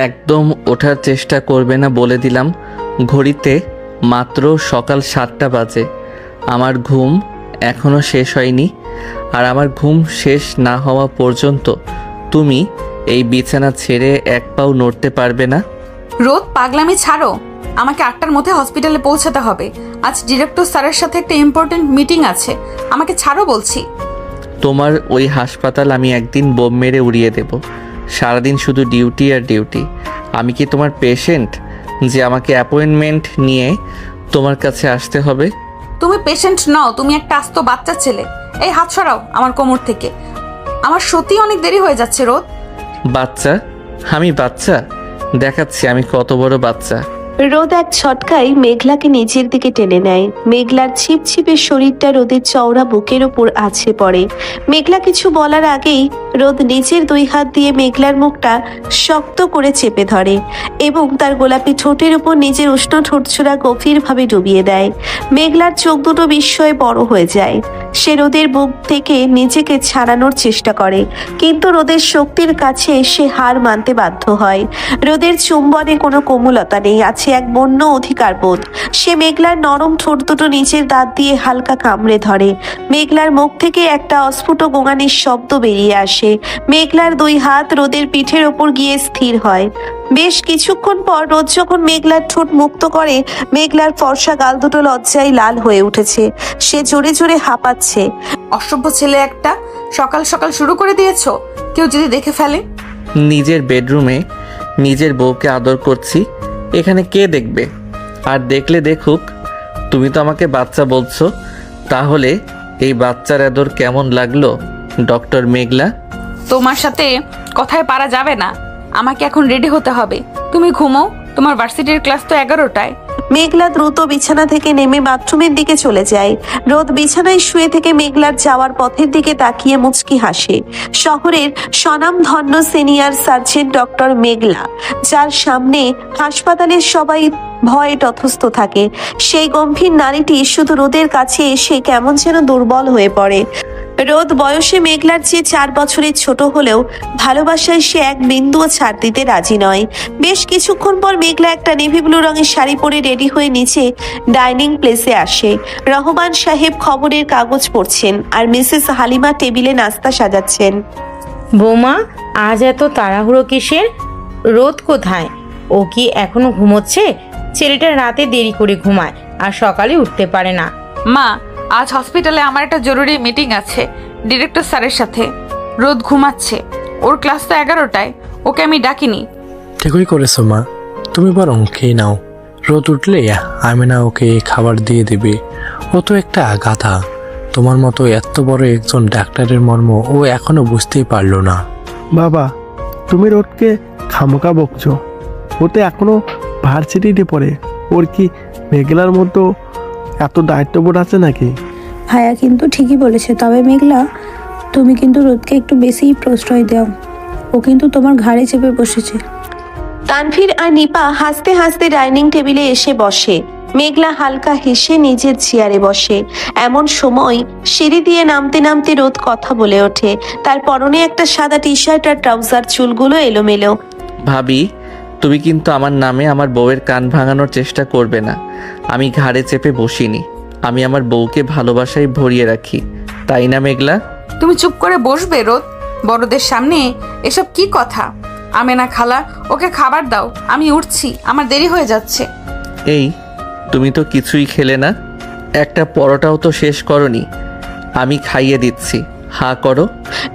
একদম ওঠার চেষ্টা করবে না বলে দিলাম। ঘড়িতে মাত্র সকাল 7টা বাজে। আমার ঘুম এখনও শেষ হয়নি। আর আমার ঘুম শেষ না হওয়া পর্যন্ত তুমি এই বিছানা ছেড়ে এক পাও নড়তে পারবে না। রোদ, পাগলামি ছাড়ো। আমাকে 8টার মধ্যে হসপিটালে পৌঁছাতে হবে। আজ ডিরেক্টর স্যারের সাথে একটা ইম্পর্টেন্ট মিটিং আছে। আমাকে ছাড়ো বলছি। তোমার ওই হাসপাতাল আমি একদিন বোম মেরে উড়িয়ে দেব। সারাদিন শুধু ডিউটি আর ডিউটি। আমি কি তোমার পেশেন্ট যে আমাকে অ্যাপয়েন্টমেন্ট নিয়ে তোমার কাছে আসতে হবে? তুমি পেশেন্ট নও, তুমি একটা আস্ত বাচ্চা ছেলে। এই হাত সরাও আমার কোমর থেকে। আমার সত্যি অনেক দেরি হয়ে যাচ্ছে রোদ। বাচ্চা? আমি বাচ্চা? দেখাচ্ছি আমি কত বড় বাচ্চা। রোদ এক ছটকায় মেঘলাকে নিচের দিকে টেনে নেয়। মেঘলার ছিপছিপে শরীরটা রোদের চওড়া বুকের ওপর আছড়ে পড়ে। মেঘলা কিছু বলার আগেই রোদ নিচের 2 হাত দিয়ে মেঘলার মুখটা শক্ত করে চেপে ধরে এবং তার গোলাপি ঠোঁটের উপর নিজের উষ্ণ ঠোঁটছোড়া গভীরভাবে ডুবিয়ে দেয়। মেঘলার চোখ দুটো বিস্ময়ে বড় হয়ে যায়। সে রোদের বুক থেকে নিজেকে ছাড়ানোর চেষ্টা করে, কিন্তু রোদের শক্তির কাছে সে হার মানতে বাধ্য হয়। রোদের চুম্বনে কোনো কোমলতা নেই, আছে এক বন্য অধিকার বোধ। সে মেঘলার নরম ঠোঁট দুটো নিচের দাঁত দিয়ে হালকা কামড়ে ধরে। মেঘলার মুখ থেকে একটা অস্ফুট গোঙানির শব্দ বেরিয়ে আসে। মেঘলার 2 হাত রোদের পিঠের ওপর গিয়ে স্থির হয়। বেশ কিছুক্ষণ পর রোদ যখন মেঘলার ঠোঁট মুক্ত করে, মেঘলার ফর্সা গাল দুটো লজ্জায় লাল হয়ে উঠেছে। সে জোরে জোরে হাঁপাচ্ছে। অসভ্য ছেলে একটা, সকাল সকাল শুরু করে দিয়েছো। কেউ যদি দেখে ফেলে? নিজের বেডরুমে নিজের বউকে আদর করছি, এখানে কে দেখবে? আর দেখলে দেখুক। তুমি তো আমাকে বাচ্চা বলছো, তাহলে এই বাচ্চার আদর কেমন লাগলো ডক্টর মেঘলা? তোমার সাথে কথায় পারা যাবে না। আমাকে এখন রেডি হতে হবে। তুমি ঘুমো, তোমার ভার্সিটির ক্লাস তো 11টায়। মেঘলা দ্রুত বিছানা থেকে নেমে বাথরুমের দিকে চলে যায়। রোদ বিছানায় শুয়ে থেকে মেঘলার যাওয়ার পথের দিকে তাকিয়ে মুচকি হাসে। শহরের স্বনামধন্য সিনিয়র সার্জন ডক্টর মেঘলা, যার সামনে হাসপাতালের সবাই ভয়ে তথস্থ থাকে, সেই গম্ভীর নারীটি শুধু রোদের কাছে এসে কেমন যেন দুর্বল হয়ে পড়ে। রোদ বয়সে মেঘলার চেয়ে 4 বছরের ছোট হলেও ভালোবাসায় সে এক বিন্দুও ছাড় দিতে রাজি নয়। বেশ কিছুক্ষণ পর মেঘলা একটা নেভি ব্লু রঙের শাড়ি পরে রেডি হয়ে নিচে ডাইনিং প্লেসে আসে। রহমান সাহেব খবরের কাগজ পড়ছেন আর মিসেস হালিমা টেবিলে নাস্তা সাজাচ্ছেন। বৌমা, আজ এত তাড়াহুড়ো কিসের? রোদ কোথায়? ও কি এখনো ঘুমোচ্ছে? ছেলেটা রাতে দেরি করে ঘুমায় আর সকালে উঠতে পারে না। মা, আজ হসপিটালে আমার একটা জরুরি মিটিং আছে ডিরেক্টর স্যারের সাথে। রোদ ঘুমাচ্ছে, ওর ক্লাস তো 11টায়। ওকে আমি ডাকিনি। ঠিকই করেছো মা, তুমি বরং খেয়ে নাও। রোদ উঠলে আমিনা ওকে খাবার দিয়ে দেবে। ও তো একটা গাধা। তোমার মতো এত বড় একজন ডাক্তারের মর্ম ও এখনো বুঝতেই পারলো না। বাবা, তুমি রোদকে খামোকা বকছো। ও তো এখনো ভার্সিটিতে পড়ে। ওর কি মেঘলার মতো এত দায়িত্ববোধ আছে নাকি? ভাইয়া কিন্তু ঠিকই বলেছে। তবে মেঘলা, তুমি কিন্তু রোদকে একটু বেশিই প্রশ্রয় দাও। ও কিন্তু তোমার ঘাড়ে চেপে বসেছে। তানভীর আর নিপা হাসতে হাসতে ডাইনিং টেবিলে এসে বসে। মেঘলা হালকা হেসে নিজের চেয়ারে বসে। এমন সময় সিঁড়ি দিয়ে নামতে নামতে রোদ কথা বলে ওঠে। তার পরনে একটা সাদা টি শার্ট আর ট্রাউজার, চুলগুলো এলোমেলো। ভাবি, তুমি কিন্তু আমার নামে আমার বউয়ের কান ভাঙানোর চেষ্টা করবে না। আমি ঘাড়ে চেপে বসিনি, আমি আমার বউকে ভালোবাসায় ভরিয়ে রাখি, তাই না মেঘলা? তুমি চুপ করে বসবে রোদ? বড়দের সামনে এসব কি কথা? আমেনা খালা, ওকে খাবার দাও। আমি উঠছি, আমার দেরি হয়ে যাচ্ছে। এই, তুমি তো কিছুই খেলে না, একটা পরোটাও তো শেষ করনি। আমি খাইয়ে দিচ্ছি, হা করো।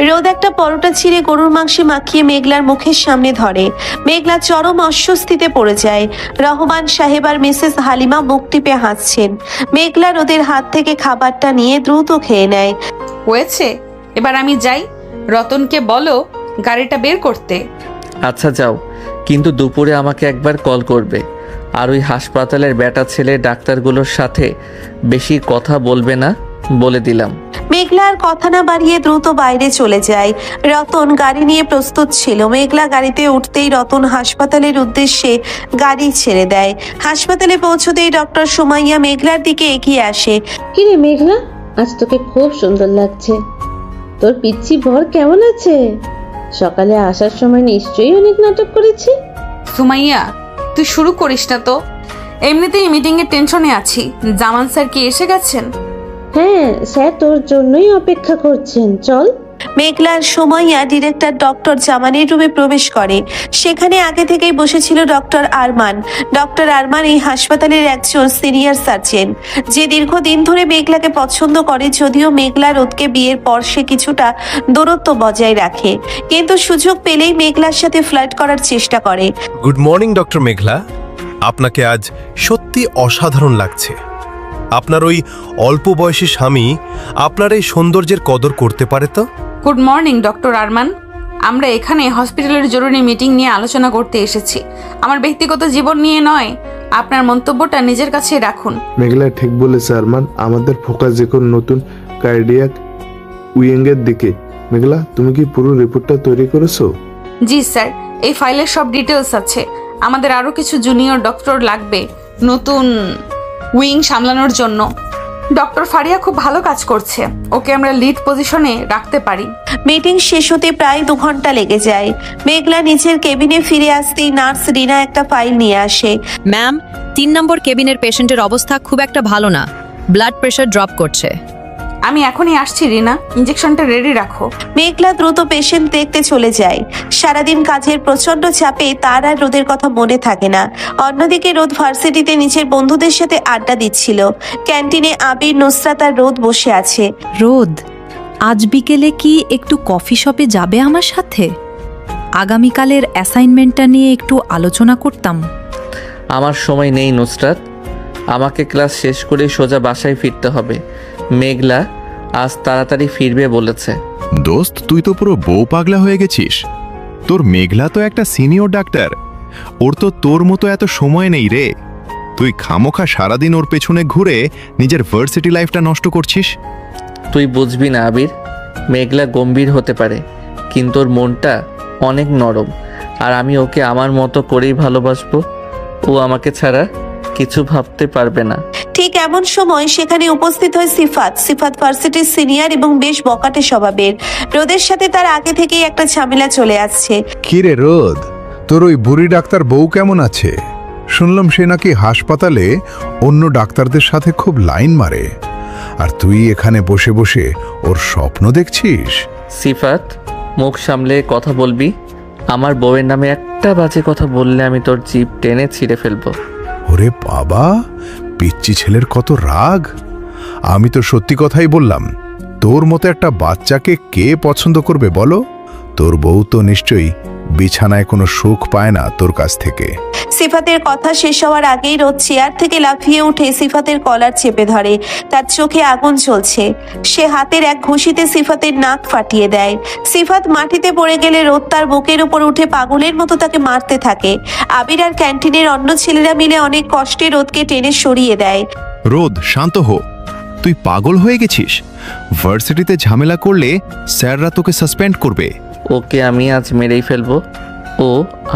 রোদ একটা পরোটা ছিঁড়ে গরুর মাংসে মাখিয়ে মেঘলার মুখের সামনে ধরে। মেঘলা চরম অস্বস্তিতে পড়ে যায়। রহমান সাহেব আর মিসেস হালিমা মুখ টিপে হাসছেন। মেঘলা রোদের হাত থেকে খাবারটা নিয়ে দ্রুত খেয়ে নেয়। হয়েছে, এবার আমি যাই। রতনকে বলো গাড়িটা বের করতে। আচ্ছা যাও, কিন্তু দুপুরে আমাকে একবার কল করবে। আর ওই হাসপাতালের বেটা ছেলে ডাক্তারগুলোর সাথে বেশি কথা বলবে না, বলে দিলাম। মেঘলা আর কথা না বাড়িয়ে দ্রুত বাইরে চলে যায়। রতন গাড়ি নিয়ে প্রস্তুত ছিল। মেঘলা গাড়িতে উঠতেই রতন হাসপাতালের উদ্দেশ্যে গাড়ি ছেড়ে দেয়। হাসপাতালে পৌঁছতেই ডক্টর সুমাইয়া মেঘলার দিকে এগিয়ে আসে। কিরে মেঘলা, আজ তোকে খুব সুন্দর লাগছে। তোর পিচ্ছি বর কেমন আছে? সকালে আসার সময় নিশ্চয়ই অনেক নাটক করেছি। সুমাইয়া, তুই শুরু করিস না তো। এমনিতেই মিটিংয়ের টেনশনে আছি। জামান স্যার কি এসে গেছেন? হ্যাঁ, স্যার তোর জন্যই অপেক্ষা করছেন, চল। মেঘলার সুমাইয়া ডিরেক্টর ডক্টর জামানের রুমে প্রবেশ করে। সেখানে আগে থেকেই বসেছিল ডক্টর আরমান। ডক্টর আরমান এই হাসপাতালের একজন সিনিয়র সার্জন, যে দীর্ঘদিন ধরে মেঘলাকে পছন্দ করে। যদিও মেঘলা রোদকে বিয়ের পর সে কিছুটা দূরত্ব বজায় রাখে, কিন্তু সুযোগ পেলেই মেঘলার সাথে ফ্লার্ট করার চেষ্টা করে। গুড মর্নিং ডক্টর মেঘলা, আপনাকে আজ সত্যি অসাধারণ লাগছে। আপনার ওই অল্প বয়সী স্বামী আপনার এই সৌন্দর্যের কদর করতে পারে তো? Good morning doctor Arman. আমরা এখানে হসপিটালের জরুরি মিটিং নিয়ে আলোচনা করতে এসেছি, আমার ব্যক্তিগত জীবন নিয়ে নয়। আপনার মন্তব্যটা নিজের কাছেই রাখুন। মেঘলা ঠিক বলেছে আরমান, আমাদের ফোকাস এখন নতুন কার্ডিয়াক উইংয়ের দিকে। মেঘলা, তুমি কি পুরো রিপোর্টটা তৈরি করেছো? জি স্যার, এই ফাইলের সব ডিটেলস আছে। আমাদের আরও কিছু জুনিয়র ডক্টর লাগবে নতুন উইং সামলানোর জন্য। ডক্টর ফারিয়া খুব ভালো কাজ করছে, ওকে আমরা লিড পজিশনে রাখতে পারি। মিটিং শেষ হতে প্রায় 2 ঘন্টা লেগে যায়। মেঘলা নিজের কেবিনে ফিরে আসতেই নার্স রিনা একটা ফাইল নিয়ে আসে। ম্যাম, 3 নম্বর কেবিনের পেশেন্টের অবস্থা খুব একটা ভালো না, ব্লাড প্রেশার ড্রপ করছে। আমি এখনই আসছি রিনা, ইঞ্জেকশনটা রেডি রাখো। মেঘলা দ্রুত পেশেন্ট দেখতে চলে যায়। সারাদিন কাজের প্রচন্ড চাপে তার আর রোদের কথা মনে থাকে না। অন্যদিকে রোদ ভার্সিটিতে নিজের বন্ধুদের সাথে আড্ডা দিচ্ছিল। ক্যান্টিনে আবির, নুসরাত আর রোদ বসে আছে। রোদ, আজ বিকেলে কি একটু কফি শপে যাবে আমার সাথে? আগামীকালের অ্যাসাইনমেন্টটা নিয়ে একটু আলোচনা করতাম। আমার সময় নেই নুসরাত, আমাকে ক্লাস শেষ করে সোজা বাসায় ফিরতে হবে। মেঘলা আজ তাড়াতাড়ি ফিরবে বলেছে। দোস্ত, তুই তো পুরো বউ পাগলা হয়ে গেছিস। তোর মেঘলা তো একটা সিনিয়র ডাক্তার, ওর তো তোর মতো এত সময় নেই রে। তুই খামোখা সারাদিন ওর পেছনে ঘুরে নিজের ভার্সিটি লাইফটা নষ্ট করছিস। তুই বুঝবি না আবির, মেঘলা গম্ভীর হতে পারে, কিন্তু ওর মনটা অনেক নরম, আর আমি ওকে আমার মতো করেই ভালোবাসবো। ও আমাকে ছাড়া কিছু ভাবতে পারবে না। ঠিক এমন সময় সেখানে উপস্থিত হয় সিফাত। সিফাত ভার্সিটির সিনিয়র এবং বেশ বকাটে স্বভাবের। রোদের সাথে তার আগে থেকেই একটা ঝামেলা চলে আসছে। কিরে রোদ, তোর ওই বুড়ি ডাক্তার বউ কেমন আছে? শুনলাম সে নাকি হাসপাতালে অন্য ডাক্তারদের সাথে খুব লাইন মারে, আর তুই এখানে বসে বসে ওর স্বপ্ন দেখছিস। সিফাত, মুখ সামলে কথা বলবি। আমার বউয়ের নামে একটা বাজে কথা বললে আমি তোর জিভ টেনে ছিঁড়ে ফেলবো। ওরে বাবা, পিচ্চি ছেলের কত রাগ! আমি তো সত্যি কথাই বললাম। তোর মতো একটা বাচ্চাকে কে পছন্দ করবে বলো? তোর বউ তো নিশ্চয়ই বিছানায় কোনো সুখ পায় না তোর কাছ থেকে। সিফাতের কথা শেষ হওয়ার আগেই রোদ চেয়ার থেকে লাফিয়ে উঠে সিফাতের কলার চেপে ধরে। তার চোখে আগুন জ্বলছে। সে হাতের এক ঘুষিতে সিফাতের নাক ফাটিয়ে দেয়। সিফাত মাটিতে পড়ে গেলে রোদ তার বুকের উপর উঠে পাগলের মতো তাকে মারতে থাকে। আবির আর ক্যান্টিনের অন্য ছেলেরা মিলে অনেক কষ্টে রোদকে টেনে সরিয়ে দেয়। রোদ, শান্ত হো। তুই পাগল হয়ে গেছিস। ভার্সিটিতে ঝামেলা করলে স্যাররা তোকে সাসপেন্ড করবে। ওকে আমি আজ মেরেই ফেলবো। ও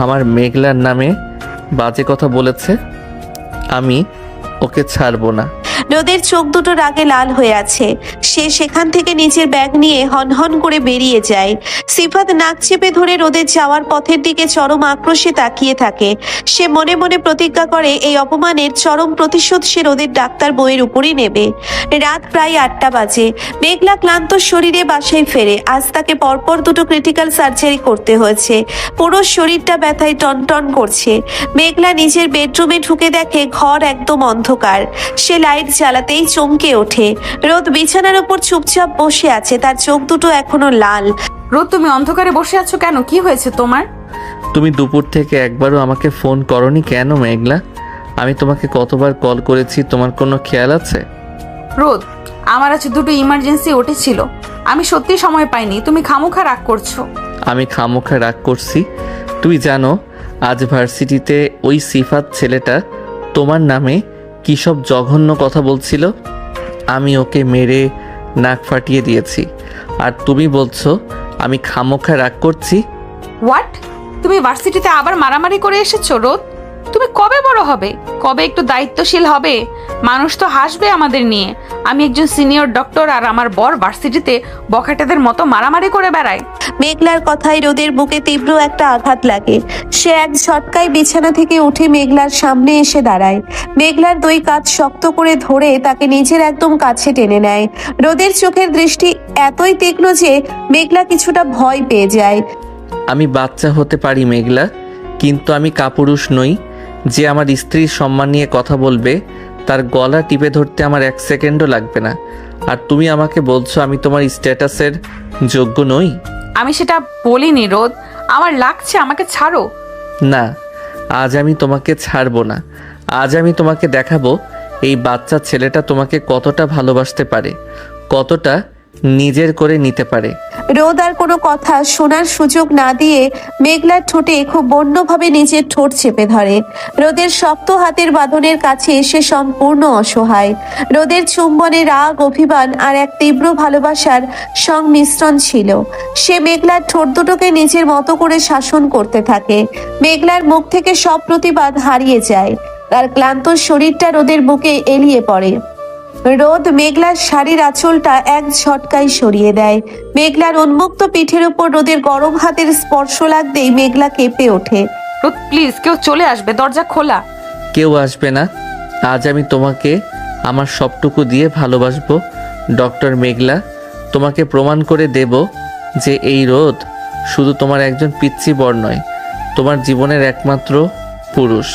আমার মেঘলার নামে বাজে কথা বলেছে, আমি ওকে ছাড়বো না। রোদের চোখ দুটো রাগে লাল হয়ে আছে। সে সেখান থেকে নিজের ব্যাগ নিয়ে হনহন করে বেরিয়ে যায়। সিফাত নাক চেপে ধরে রোদের যাওয়ার পথের দিকে চরম আক্রোশে তাকিয়ে থাকে। সে মনে মনে প্রতিজ্ঞা করে এই অপমানের চরম প্রতিশোধ সে রোদের ডাক্তার বইয়ের উপরই নেবে। রাত প্রায় 8টা বাজে। মেঘলা ক্লান্ত শরীরে বাসায় ফেরে। আজ তাকে পরপর 2টো ক্রিটিক্যাল সার্জারি করতে হয়েছে। পুরো শরীরটা ব্যথায় টনটন করছে। মেঘলা নিজের বেডরুমে ঢুকে দেখে ঘর একদম অন্ধকার। সে লাইট জ্বালাতেই চমকে ওঠে। রোদ বিছানার উপর চুপচাপ বসে আছে, তার চোখ দুটো এখনো লাল। রোদ, তুমি অন্ধকারে বসে আছো কেন? কি হয়েছে তোমার? তুমি দুপুর থেকে একবারও আমাকে ফোন করনি কেন মেঘলা? আমি তোমাকে কতবার কল করেছি, তোমার কোনো খেয়াল আছে? রোদ, আমার আছে 2টো ইমার্জেন্সি ওটি ছিল, আমি সত্যি সময় পাইনি। তুমি খামোখা রাগ করছো। আমি খামোখা রাগ করছি? তুমি জানো আজ ভার্সিটিতে ওই সিফাত ছেলেটা তোমার নামে কী সব জঘন্য কথা বলছিল? আমি ওকে মেরে নাক ফাটিয়ে দিয়েছি, আর তুমি বলছো আমি খামোখা রাগ করছি? হোয়াট? তুমি ভার্সিটিতে আবার মারামারি করে এসেছো রোদ? তুমি কবে বড় হবে, কবে একটু দায়িত্বশীল হবে? মানুষ তো হাসবে আমাদের নিয়ে। আমি একজন সিনিয়র ডক্টর আর আমার বর ভার্সিটিতে বখাটেদের মতো মারামারি করে বেড়ায়। মেঘলার কথায় রোদের বুকে তীব্র একটা আঘাত লাগে। সে এক ঝটকায় বিছানা থেকে উঠে মেঘলার সামনে এসে দাঁড়ায়। মেঘলার দুই কাঁধ শক্ত করে ধরে তাকে নিজের একদম কাছে টেনে নেয়। রোদের চোখের দৃষ্টি এতই তীক্ষ্ণ যে মেঘলা কিছুটা ভয় পেয়ে যায়। আমি বাচ্চা হতে পারি মেঘলা, কিন্তু আমি কাপুরুষ নই যে আমার স্ত্রীর সম্মান নিয়ে কথা বলবে। তার গলা টিপে ধরতে আমার 1 সেকেন্ডও লাগবে না। আর তুমি আমাকে বলছো আমি তোমার স্ট্যাটাসের যোগ্য নই? আমি সেটা বলিনি রোদ, আমার লাগছে, আমাকে ছাড়ো। না, আজ আমি তোমাকে ছাড়বো না। আজ আমি তোমাকে দেখাবো এই বাচ্চা ছেলেটা তোমাকে কতটা ভালোবাসতে পারে, কতটা নিজের করে নিতে পারে। রোদ আর কোনো কথা শোনার সুযোগ না দিয়ে মেঘলার ঠোঁটে খুব বন্যভাবে নিজের ঠোঁট চেপে ধরে। রোদের শক্ত হাতের বাঁধনের কাছে এসে সম্পূর্ণ অসহায়। রোদের চুম্বনে রাগ, অভিমান আর এক তীব্র ভালোবাসার সংমিশ্রণ ছিল। সে মেঘলার ঠোঁট দুটোকে নিজের মতো করে শাসন করতে থাকে। মেঘলার মুখ থেকে সব প্রতিবাদ হারিয়ে যায়। তার ক্লান্ত শরীরটা রোদের বুকে এলিয়ে পড়ে। রোদ মেঘলার শাড়ির আঁচলটা এক ঝটকায় সরিয়ে দেয়। মেঘলার উন্মুক্ত পিঠের উপর রোদের গরম হাতের স্পর্শ লাগতেই মেঘলা কেঁপে ওঠে। রোদ প্লিজ, কেউ চলে আসবে, দরজা খোলা। কেউ আসবে না। আজ আমি তোমাকে আমার সবটুকু দিয়ে ভালোবাসবো ডক্টর মেঘলা। তোমাকে প্রমাণ করে দেব যে এই রোদ শুধু তোমার একজন পিচ্চি বর নয়, তোমার জীবনের একমাত্র পুরুষ।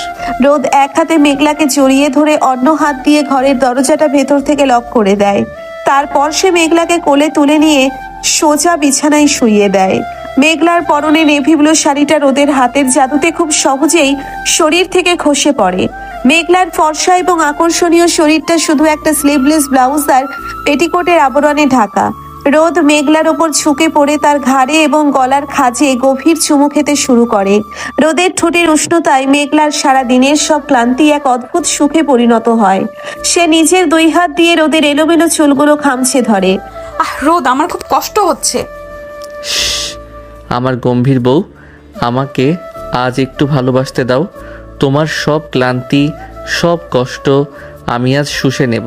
রোদ এক হাতে মেঘলাকে জড়িয়ে ধরে অন্য হাত দিয়ে ঘরের দরজাটা ভেতর থেকে লক করে দেয়। তারপর সে মেঘলাকে কোলে তুলে নিয়ে সোজা বিছানায় শুইয়ে দেয়। মেঘলার পরনে নেভি ব্লু শাড়িটা রোদের হাতের জাদুতে খুব সহজেই শরীর থেকে খসে পড়ে। মেঘলার ফর্সা এবং আকর্ষণীয় শরীরটা শুধু একটা স্লিভলেস ব্লাউজ আর পেটিকোটের আবরণে ঢাকা। রোদ মেঘলার ওপর ঝুঁকে পড়ে তার ঘাড়ে এবং গলার খাঁজে গভীর চুমু খেতে শুরু করে। রোদের ঠোঁটের উষ্ণতায় মেঘলার সারা দিনের সব ক্লান্তি এক অদ্ভুত সুখে পরিণত হয়। সে নিজের দুই হাত দিয়ে রোদের এলোমেলো চুলগুলো খামছে ধরে। রোদ, আমার খুব কষ্ট হচ্ছে। আমার গম্ভীর বউ, আমাকে আজ একটু ভালোবাসতে দাও। তোমার সব ক্লান্তি, সব কষ্ট আমি আজ শুষে নেব।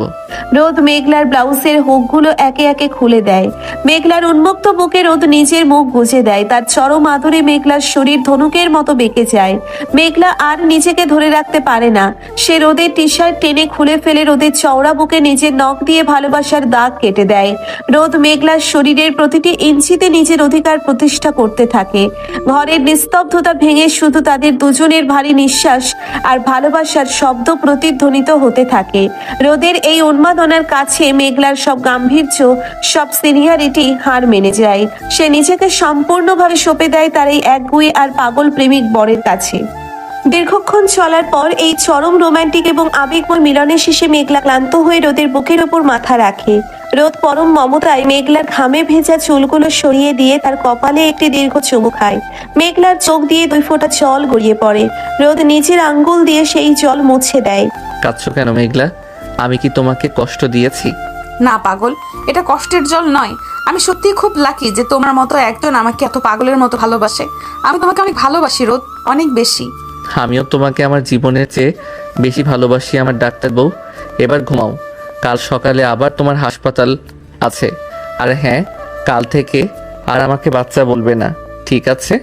রোদ মেঘলার ব্লাউজের হুকগুলো একে একে খুলে দেয়। মেঘলার উন্মুক্ত বুকে রোদ নিজের মুখ গুজে দেয়। তার চরম আদরে মেঘলার শরীর ধনুকের মতো বেঁকে যায়। মেঘলা আর নিজেকে ধরে রাখতে পারে না। সে রোদের টি শার্ট টেনে খুলে ফেলে রোদের চওড়া বুকে নিজের নখ দিয়ে ভালোবাসার দাগ কেটে দেয়। রোদ মেঘলার শরীরের প্রতিটি ইঞ্চিতে নিজের অধিকার প্রতিষ্ঠা করতে থাকে। ঘরের নিস্তব্ধতা ভেঙে শুধু তাদের দুজনের ভারী নিঃশ্বাস আর ভালোবাসার শব্দ প্রতিধ্বনিত হতে থাকে। রোদের এই উন্মাদনার কাছে মেঘলার সব গাম্ভীর্য, সব সিনিয়রিটি হার মেনে যায়। সে নিজেকে সম্পূর্ণভাবে সঁপে দেয় তার এই একগুঁয়ে আর পাগল প্রেমিক বরের কাছে। দীর্ঘক্ষণ চলার পর এই চরম রোমান্টিক এবং আবেগময় মিলনের শেষে মেঘলা ক্লান্ত হয়ে রোদের বুকের ওপর মাথা রাখে। রোদ পরম মমতায় মেঘলার ঘামে ভেজা চুলগুলো সরিয়ে দিয়ে তার কপালে একটি দীর্ঘ চুমু খায়। মেঘলার চোখ দিয়ে 2 ফোঁটা জল গড়িয়ে পড়ে। রোদ নিজের আঙ্গুল দিয়ে সেই জল মুছে দেয়। কাঁদছো কেন মেঘলা? আমি কি তোমাকে কষ্ট দিয়েছি? না পাগল, এটা কষ্টের জল নয়। আমি সত্যিই খুব লাকি যে তোমার মতো একজন আমাকে এত পাগলের মতো ভালোবাসে। আমি তোমাকে অনেক ভালোবাসি রোদ, অনেক বেশি। আমিও তোমাকে আমার জীবনের চেয়ে বেশি ভালোবাসি আমার ডাক্তার বউ। এবার ঘুমাও, কাল সকালে আবার তোমার হাসপাতাল আছে। আর হ্যাঁ, কাল থেকে আর আমাকে বাচ্চা বলবে না, ঠিক আছে?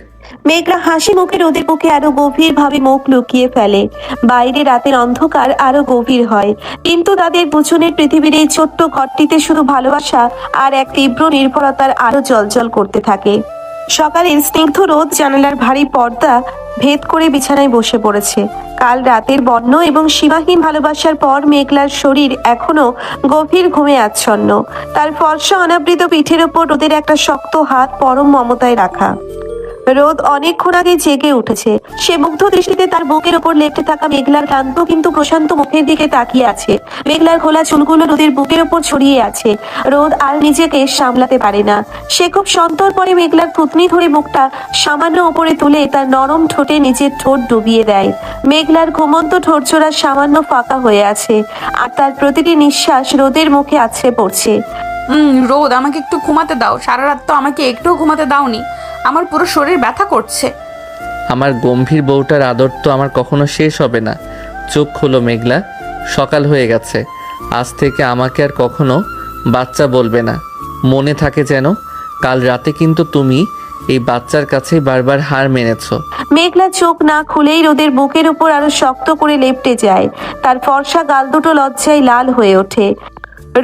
মেঘলা হাসি মুখে রোদের বুকে আরো গভীর ভাবে মুখ লুকিয়ে ফেলে। বাইরে রাতের অন্ধকার আরো গভীর হয়, কিন্তু তাদের দুজনের পৃথিবীর এই ছোট্ট ঘরটিতে শুধু ভালোবাসা আর এক তীব্র নির্ভরতার আরো জ্বলজ্বল করতে থাকে। সকালের স্নিগ্ধ রোদ জানালার ভারী পর্দা ভেদ করে বিছানায় বসে পড়েছে। কাল রাতের বন্য এবং সীমাহীন ভালোবাসার পর মেঘলার শরীর এখনো গভীর ঘুমে আচ্ছন্ন। তার ফর্সা অনাবৃত পিঠের ওপর রোদের একটা শক্ত হাত পরম মমতায় রাখা। রোদ অনেকক্ষণ আগে জেগে উঠেছে। সে মুগ্ধ দৃষ্টিতে তার বুকের ওপর লেপ্টে থাকা মেঘলার ক্লান্ত কিন্তু প্রশান্ত মুখের দিকে তাকিয়ে আছে। মেঘলার খোলা চুলগুলো রোদের বুকের ওপর ছড়িয়ে আছে। রোদ আর নিজেকে সামলাতে পারে না। সে খুব সন্তর পরে মেঘলার থুতনি ধরে মুখটা সামান্য ওপরে তুলে তার নরম ঠোঁটে নিজের ঠোঁট ডুবিয়ে দেয়। মেঘলার ঘুমন্ত ঠোঁটজোড়া সামান্য ফাঁকা হয়ে আছে, আর তার প্রতিটি নিঃশ্বাস রোদের মুখে আছড়ে পড়ছে। রোদ, আমাকে একটু ঘুমাতে দাও। সারা রাত তো আমাকে একটুও ঘুমাতে দাওনি। আমার পুরো শরীর ব্যথা করছে। আমার গম্ভীর বউটার আদর তো আমার কখনো শেষ হবে না। চোখ খোলো মেঘলা, সকাল হয়ে গেছে। আজ থেকে আমাকে আর কখনো বাচ্চা বলবে না, মনে থাকে যেন। কাল রাতে কিন্তু তুমি এই বাচ্চার কাছেই বারবার হার মেনেছো। মেঘলা চোখ না খুলেই রোদের বুকের উপর আরো শক্ত করে লেপ্টে যায়। তার ফর্সা গাল দুটো লজ্জায় লাল হয়ে ওঠে।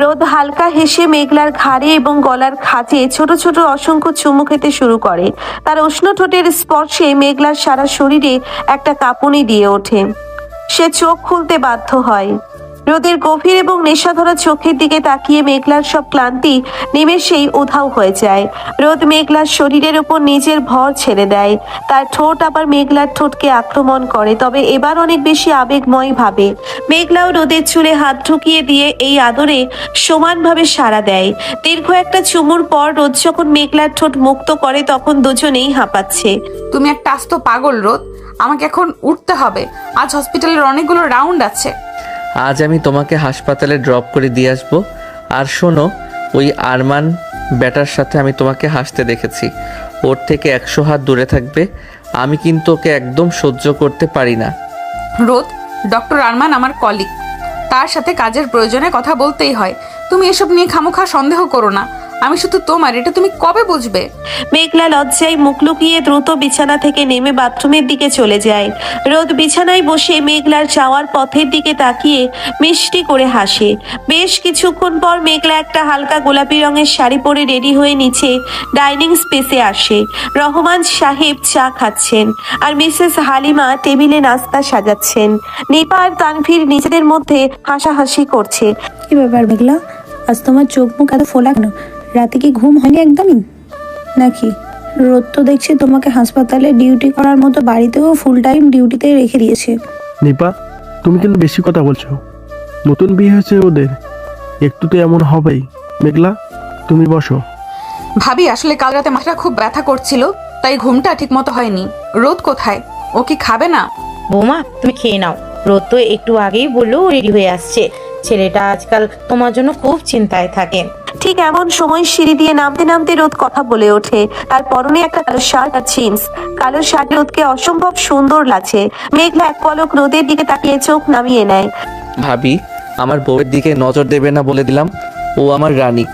রোদ হালকা হেসে মেঘলার ঘাড়ে এবং গলার খাঁজে ছোট ছোট অসংখ্য চুমু খেতে শুরু করে। তার উষ্ণ ঠোঁটের স্পর্শে মেঘলার সারা শরীরে একটা কাঁপুনি দিয়ে ওঠে। সে চোখ খুলতে বাধ্য হয়। রোদের গভীর এবং নেশাধরা চোখের দিকে তাকিয়ে মেঘলার সব ক্লান্তি নিমেষেই উধাও হয়ে যায়। রোদ মেঘলার শরীরের উপর নিজের ভর ছেড়ে দেয়। তার ঠোঁট আবার মেঘলার ঠোঁটকে আক্রমণ করে, তবে এবার অনেক বেশি আবেগময় ভাবে। মেঘলাও রোদের চুলে হাত ঢুকিয়ে দিয়ে এই আদরে সমানভাবে সাড়া দেয়। দীর্ঘ একটা চুমুর পর রোদ যখন মেঘলার ঠোঁট মুক্ত করে তখন দুজনেই হাঁপাচ্ছে। তুমি একটা আস্ত পাগল রোদ, আমাকে এখন উঠতে হবে। আজ হসপিটালের অনেকগুলো রাউন্ড আছে। আজ আমি তোমাকে হাসপাতালে ড্রপ করে দিয়ে আসবো। আর শোনো, ওই আরমান ব্যাটার সাথে আমি তোমাকে হাসতে দেখেছি। ওর থেকে 100 হাত দূরে থাকবে। আমি কিন্তু ওকে একদম সহ্য করতে পারি না। রোদ, ডক্টর আরমান আমার কলিগ, তার সাথে কাজের প্রয়োজনে কথা বলতেই হয়। তুমি এসব নিয়ে খামোখা সন্দেহ করো না। আমি শুধু তোমার, এটা তুমি কবে বুঝবে? মেঘলা লজ্জায় মুখ লুকিয়ে দ্রুত বিছানা থেকে নেমে বাথরুমের দিকে চলে যায়। রোদ বিছানায় বসে মেঘলার যাওয়ার পথের দিকে তাকিয়ে মিষ্টি করে হাসে। বেশ কিছুক্ষণ পর মেঘলা একটা হালকা গোলাপি রঙের শাড়ি পরে রেডি হয়ে নিচে ডাইনিং স্পেসে আসে। রহমান সাহেব চা খাচ্ছেন আর মিসেস হালিমা টেবিলে নাস্তা সাজাচ্ছেন। নিপা আর তানভীর নিজেদের মধ্যে হাসাহাসি করছে। কি ব্যাপার মেঘলা, আজ তোমার চোখ মুখ এত ফোলা কেন? রাতে কি ঘুম হয়নি একদমই নাকি? রোদ তো দেখছি তোমাকে হাসপাতালে ডিউটি করার মতো বাড়িতেও ফুল টাইম ডিউটিতে রেখে দিয়েছে। নিপা, তুমি কিন্তু বেশি কথা বলছো। নতুন বিয়ে হয়েছে ওদের, একটু তো এমন হবেই। মেঘলা, তুমি বসো। ভাবি, আসলে কাল রাতে মাথাটা খুব ব্যথা করছিল, তাই ঘুমটা ঠিক মতো হয়নি। রোদ কোথায়? ও কি খাবে না? বৌমা, তুমি খেয়ে নাও। রোদ তো একটু আগেই বললো রেডি হয়ে আসছে। ছেলেটা আজকাল তোমার জন্য খুব চিন্তায় থাকে। ঠিক এমন সময় সিঁড়ি দিয়ে নামতে নামতে রোদ কথা বলে ওঠে। তার পরনে একটা কালো শার্ট আর জিন্স। কালো শার্ট রোদকে অসম্ভব সুন্দর লাগছে। মেঘলা এক পলক রোদের দিকে তাকিয়ে চোখ নামিয়ে নেয়। ভাবি, আমার বউয়ের দিকে নজর দেবে না বলে দিলাম। ও আমার রানী।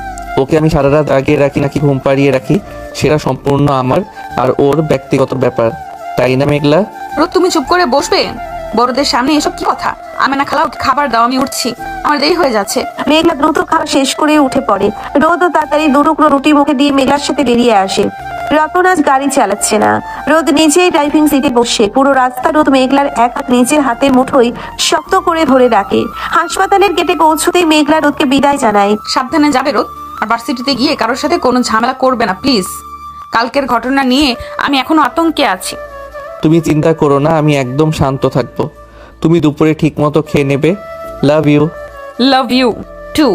ওকে আমি সারা রাত জাগিয়ে রাখি নাকি ঘুম পাড়িয়ে রাখি, সেটা সম্পূর্ণ আমার আর ওর ব্যক্তিগত ব্যাপার, তাই না মেঘলা? রোদ, তুমি চুপ করে বসবে? বড়দের সামনে এসব কি কথা? আমি না খালাও, খাবার দাও, আমি উঠছি, আমার দেরি হয়ে যাচ্ছে। মেঘলা দ্রুত খাওয়া শেষ করে উঠে পড়ে। রোদও তাড়াতাড়ি দুটুকরো রুটি মুখে দিয়ে মেঘলার সাথে বেরিয়ে আসে। রতন আজ গাড়ি চালাচ্ছে না। রোদ নিজেই ড্রাইভিং সিটে বসে। পুরো রাস্তা রোদ মেঘলার এক হাত নিজের হাতের মুঠোয় শক্ত করে ধরে রাখে। হাসপাতালের গেটে পৌঁছতেই মেঘলা রোদকে বিদায় জানায়। সাবধানে যাবে রোদ, আর ভার্সিটিতে গিয়ে কারোর সাথে কোনো ঝামেলা করবে না প্লিজ। কালকের ঘটনা নিয়ে আমি এখনো আতঙ্কে আছি। তুমি চিন্তা করো না, আমি একদম শান্ত থাকবো। তুমি দুপুরে ঠিক মতো খেয়ে নেবে। Love you. Love you too.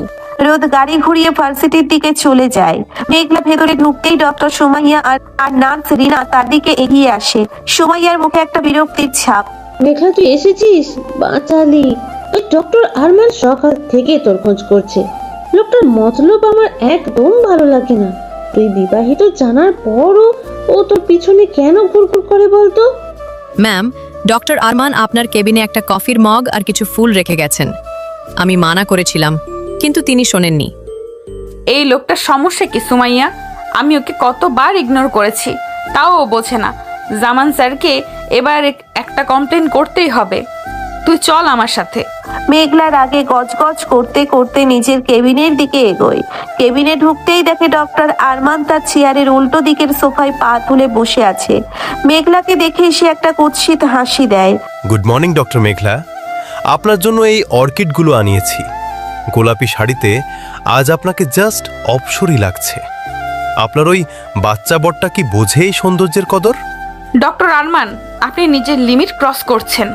রোদ গাড়ি ঘুরিয়ে ভার্সিটির দিকে চলে যায়। মেঘলা ভেতরে ঢুকতেই ডক্টর সুমাইয়া আর নার্স রিনা তার দিকে এগিয়ে আসে। সুমাইয়ার মুখে একটা বিরক্তির ছাপ। মেঘলা, তুই এসেছিস, বাঁচালি। ওই ডক্টর আরমান সকাল থেকে তোর খোঁজ করছে। লোকটার মতলব আমার একদম ভালো লাগে না। তুই বিবাহিত জানার পরও ও তোর পিছনে কেন ঘুরঘুর করে বলতো? ম্যাম, ডক্টর আরমান আপনার কেবিনে একটা কফির মগ আর কিছু ফুল রেখে গেছেন। আমি মানা করেছিলাম, কিন্তু তিনি শোনেননি। এই লোকটার সমস্যা কি সুমাইয়া? আমি ওকে কতবার ইগনোর করেছি, তাও ও বোঝে না। জামান স্যারকে এবার একটা কমপ্লেন করতেই হবে। তুই চল আমার সাথে। মেঘলার আগে গজগজ করতে করতে নিজের কেবিনের দিকে এগোয়। কেবিনে ঢুকতেই দেখে ডক্টর আরমান তার চেয়ারের উল্টো দিকের সোফায় পা তুলে বসে আছে। মেঘলাকে দেখে সে একটা কুৎসিত হাসি দেয়। গুড মর্নিং ডক্টর মেঘলা, আপনার জন্য এই অর্কিডগুলো আনিয়েছি। গোলাপি শাড়িতে আজ আপনাকে জাস্ট অপসরই লাগছে। আপনার ওই বাচ্চা বরটা কি বোঝে এই সৌন্দর্যের কদর? ডক্টর আরমান, আপনি নিজের লিমিট ক্রস করছেন।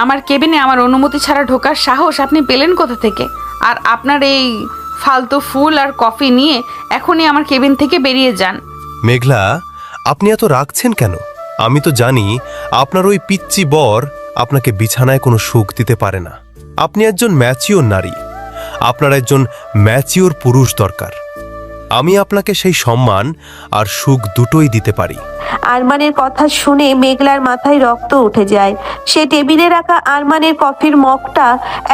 আমার কেবিনে আমার অনুমতি ছাড়া ঢোকার সাহস আপনি পেলেন কোথা থেকে? আর আপনার এই ফালতু ফুল আর কফি নিয়ে এখনই আমার কেবিন থেকে বেরিয়ে যান। মেঘলা, আপনি এত রাগছেন কেন? আমি তো জানি আপনার ওই পিচ্চি বর আপনাকে বিছানায় কোনো সুখ দিতে পারে না। আপনি একজন ম্যাচিওর নারী, আপনার একজন ম্যাচিওর পুরুষ দরকার। আমি আপনাকে সেই সম্মান আর সুখ দুটোই দিতে পারি। আরমানের কথা শুনে মেঘলার মাথায় রক্ত উঠে যায়। সে টেবিলে রাখা আরমানের কফির মগটা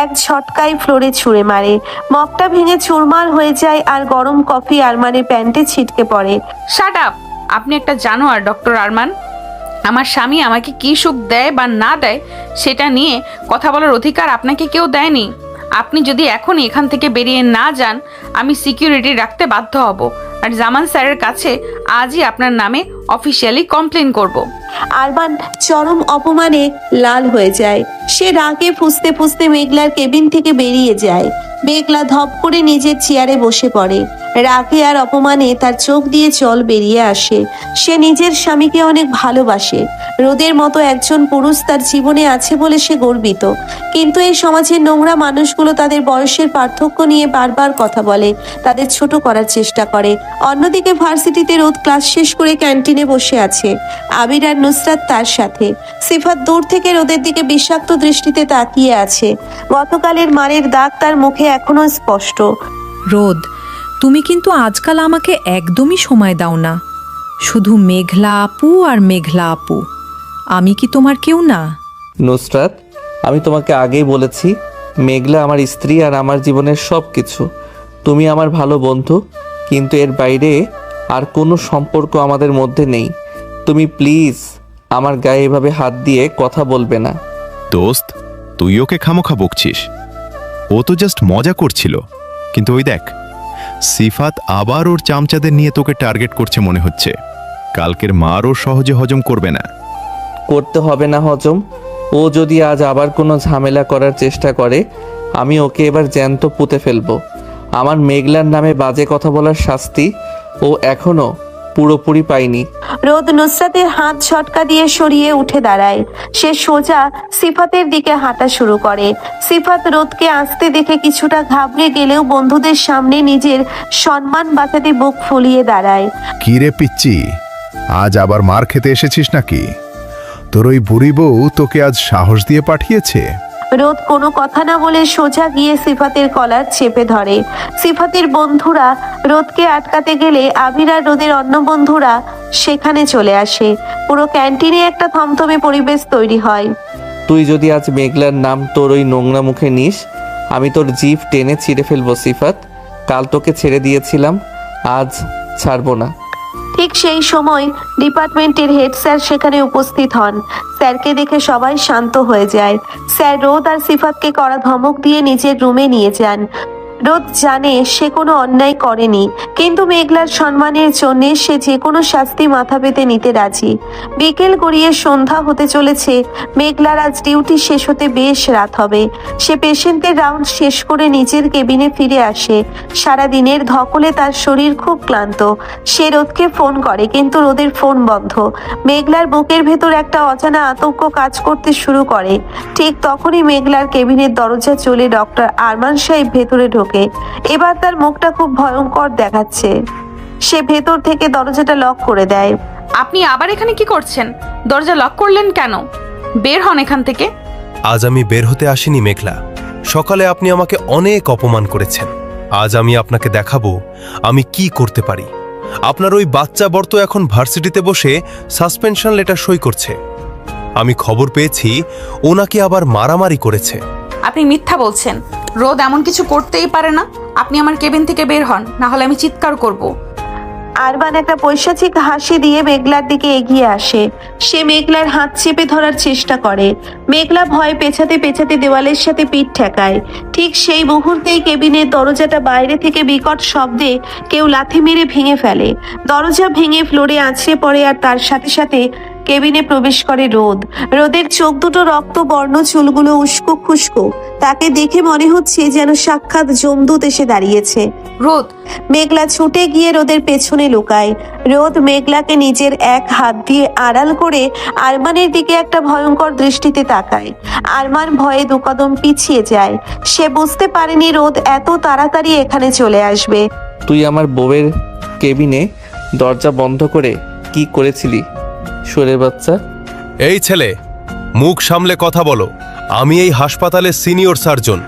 এক ঝটকায় ফ্লোরে ছুঁড়ে মারে। মগটা ভেঙে চুরমার হয়ে যায় আর গরম কফি আরমানের প্যান্টে ছিটকে পড়ে। Shut up! আপনি একটা জানোয়ার ডক্টর আরমান। আমার স্বামী আমাকে কি সুখ দেয় বা না দেয় সেটা নিয়ে কথা বলার অধিকার আপনাকে কেউ দেয়নি। আপনি যদি এখনই এখান থেকে বেরিয়ে না যান, আমি সিকিউরিটি রাখতে বাধ্য হব আর জামান স্যারের কাছে আজই আপনার নামে অফিসিয়ালি কমপ্লেন করব। আরমান চরম অপমানে লাল হয়ে যায়। সে রাগে ফুঁসতে ফুঁসতে মেঘলার কেবিন থেকে বেরিয়ে যায়। মেঘলা ধপ করে নিজের চেয়ারে বসে পড়ে। রাগে আর অপমানে তার চোখ দিয়ে জল বেরিয়ে আসে। সে নিজের স্বামীকে অনেক ভালোবাসে। রোদের মতো একজন পুরুষ তার জীবনে আছে বলে সে গর্বিত। কিন্তু এই সমাজের নোংরা মানুষগুলো তাদের বয়সের পার্থক্য নিয়ে বারবার কথা বলে, তাদের ছোট করার চেষ্টা করে। অন্যদিকে ভার্সিটিতে রোদ ক্লাস শেষ করে ক্যান্টিনে বসে আছে। আবির আর নুসরাত তার সাথে। সিফাত দূর থেকে রোদের দিকে বিষাক্ত দৃষ্টিতে তাকিয়ে আছে। গতকালের মারের দাগ তার মুখে এখনো স্পষ্ট। রোদ, তুমি কিন্তু আজকাল আমাকে একদমই সময় দাও না। শুধু মেঘলা আপু আর মেঘলা আপু। আমি কি তোমার কেউ না? নুসরাত, আমি তোমাকে আগেই বলেছি, মেঘলা আমার স্ত্রী আর আমার জীবনের সব কিছু। তুমি আমার ভালো বন্ধু, কিন্তু এর বাইরে আর কোনো সম্পর্ক আমাদের মধ্যে নেই। তুমি প্লিজ আমার গায়ে এভাবে হাত দিয়ে কথা বলবে না। দোস্ত, তুই ওকে খামোখা বকছিস। ও তো জাস্ট মজা করছিল। কিন্তু ওই দেখ, সিফাত আবার ওর চামচাদের নিয়ে তোকে টার্গেট করছে মনে হচ্ছে। কালকের মার ওর সহজে হজম করবে না। করতে হবে না হজম। ও যদি আজ আবার কোনো ঝামেলা করার চেষ্টা করে, আমি ওকে এবার জ্যান্ত পুঁতে ফেলবো। আমার মেঘলার নামে বাজে কথা বলার শাস্তি ও এখনো পুরোপুরি পাইনি। রোদ নুসরাতের হাত ঝটকা দিয়ে সরিয়ে উঠে দাঁড়ায়। সে সোজা সিফাতের দিকে হাঁটা শুরু করে। সিফাত রোদকে আসতে দেখে কিছুটা ঘাবড়ে গেলেও বন্ধুদের সামনে নিজের সম্মান বাঁচাতে বুক ফুলিয়ে দাঁড়ায়। কি রে পিচ্চি, আজ আবার মার খেতে এসেছিস নাকি? তোর ওই বুড়ি বউ তোকে আজ সাহস দিয়ে পাঠিয়েছে? রোদ কোনো কথা না বলে সোজা গিয়ে সিফাতের কলার চেপে ধরে। সিফাতের বন্ধুরা রোদকে আটকাতে গেলে আবির আর রোদের অন্য বন্ধুরা সেখানে চলে আসে। পুরো ক্যান্টিনে একটা থমথমে পরিবেশ তৈরি হয়। তুই যদি আজ মেঘলার নাম তোর ওই নোংরা মুখে নিস, আমি তোর জিভ টেনে ছিঁড়ে ফেলবো সিফাত। কাল তোকে ছেড়ে দিয়েছিলাম, আজ ছাড়বো না। ঠিক সেই সময় ডিপার্টমেন্টের হেড স্যার সেখানে উপস্থিত হন। স্যারকে দেখে সবাই শান্ত হয়ে যায়। স্যার রোদ আর সিফাতকে কড়া ধমক দিয়ে নিজের রুমে নিয়ে যান। রোদ জানে সে কোনো অন্যায় করেনি, কিন্তু মেঘলার সম্মানের জন্য সে যে কোনো শাস্তি মাথা পেতে নিতে রাজি। বিকেল গড়িয়ে সন্ধ্যা হতে চলেছে। মেঘলার আজ ডিউটি শেষ হতে বেশ রাত হবে। সে পেশেন্টের রাউন্ড শেষ করে নিজের কেবিনে ফিরে আসে। সারা দিনের ধকলে তার শরীর খুব ক্লান্ত। সে রোদকে ফোন করে, কিন্তু রোদের ফোন বন্ধ। মেঘলার বুকের ভেতর একটা অজানা আতঙ্ক কাজ করতে শুরু করে। ঠিক তখনই মেঘলার কেবিনের দরজা চলে ডক্টর আরমান সাহেব ভেতরে ঢোকে। এবার তার মুখটা খুব ভয়ঙ্কর দেখাচ্ছে। সে ভেতর থেকে দরজাটা লক করে দেয়। আপনি আবার এখানে কি করছেন? দরজা লক করলেন কেন? বের হন এখান থেকে। আজ আমি বের হতে আসিনি মেঘলা। সকালে আপনি আমাকে অনেক অপমান করেছেন। আজ আমি আপনাকে দেখাবো আমি কি করতে পারি। আপনার ওই বাচ্চা বর তো এখন ভার্সিটিতে বসে সাসপেনশন লেটার সই করছে। আমি খবর পেয়েছি ও নাকি আবার মারামারি করেছে। আপনি মিথ্যা বলছেন। রোদ এমন কিছু করতেই পারে না। আপনি আমার কেবিন থেকে বের হন, না হলে আমি চিৎকার করব। আরমান একটা পৈশাচিক হাসি দিয়ে মেঘলার দিকে এগিয়ে আসে। সে মেঘলার হাত চেপে ধরার চেষ্টা করে। মেঘলা ভয় পেছাতে পেছাতে দেওয়ালের সাথে পিঠ ঠেকায়। ঠিক সেই মুহূর্তেই কেবিনের দরজাটা বাইরে থেকে বিকট শব্দে কেউ লাথি মেরে ভেঙে ফেলে। দরজা ভেঙে ফ্লোরে আছড়ে পড়ে আর তার সাথে সাথে কেবিনে প্রবেশ করে রোদ। রোদের চোখ দুটো রক্ত বর্ণ, চুলগুলো উস্কো খুস্কো। তাকে দেখে মনে হচ্ছে যেন সাক্ষাৎ যমদূত এসে দাঁড়িয়েছে। রোদ! মেঘলা ছুটে গিয়ে রোদের পেছনে লুকায়। রোদ মেঘলাকে নিজের এক হাত দিয়ে আড়াল করে আরমানের দিকে একটা ভয়ঙ্কর দৃষ্টিতে তাকায়। আরমান ভয়ে দুকদম পিছিয়ে যায়। সে বুঝতে পারেনি রোদ এত তাড়াতাড়ি এখানে চলে আসবে। তুই আমার বউয়ের কেবিনে দরজা বন্ধ করে কি করেছিলি শুয়োরের বাচ্চা? এই ছেলে, মুখ সামলে কথা বলো। আমি এই হাসপাতালের সিনিয়র সার্জন।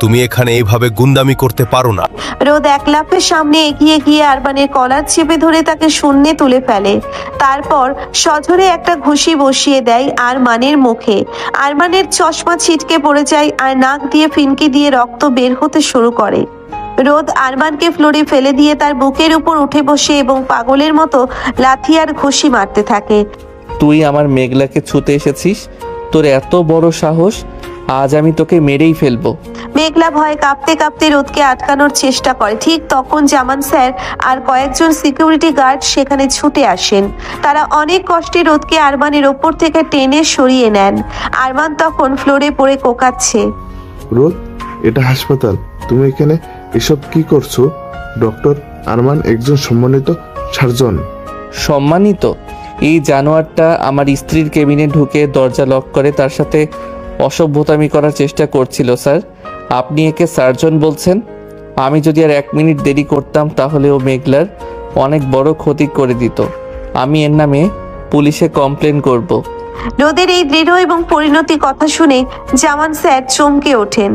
তুমি এখানে এইভাবে গুন্ডামি করতে পারো না। রোদ এক লাফের সামনে এগিয়ে গিয়ে আরমানের কলার চেপে ধরে তাকে শূন্যে তুলে ফেলে। তারপর সজোরে একটা ঘুষি বসিয়ে দেয় আরমানের মুখে। আরমানের চশমা ছিটকে পড়ে যায় আর নাক দিয়ে ফিনকি দিয়ে রক্ত বের হতে শুরু করে। রোদ আরমানকে ফ্লোরে ফেলে দিয়ে তার বুকের উপর উঠে বসে এবং পাগলের মতো লাথি আর ঘুষি মারতে থাকে। তুই আমার মেঘলাকে ছুতে এসেছিস? তোর এত বড় সাহস! আজ আমি তোকে মেরেই ফেলবো। মেঘলা ভয়ে কাঁপতে কাঁপতে রোদকে আটকানোর চেষ্টা করে। ঠিক তখন জামান স্যার আর কয়েকজন সিকিউরিটি গার্ড সেখানে ছুটে আসেন। তারা অনেক কষ্টে রোদকে আরমানের ওপর থেকে টেনে সরিয়ে নেন। আরমান তখন ফ্লোরে পড়ে কোকাচ্ছে। রোদ, এটা হাসপাতাল, তুমি এখানে এসব কি করছো? ডক্টর আরমান একজন সম্মানিত সার্জন। সম্মানিত? এই জানোয়ারটা আমার স্ত্রীর কেবিনে ঢুকে দরজা লক করে তার সাথে অসভ্যতামি করার চেষ্টা করছিল। স্যার, আপনি একে সার্জন বলছেন? আমি যদি আর 1 মিনিট দেরি করতাম তাহলে ও মেঘলার অনেক বড় ক্ষতি করে দিত। আমি এর নামে পুলিশে কমপ্লেন করব। রোদের এই দৃঢ় এবং পরিণতি কথা শুনে জামান স্যার চমকে ওঠেন।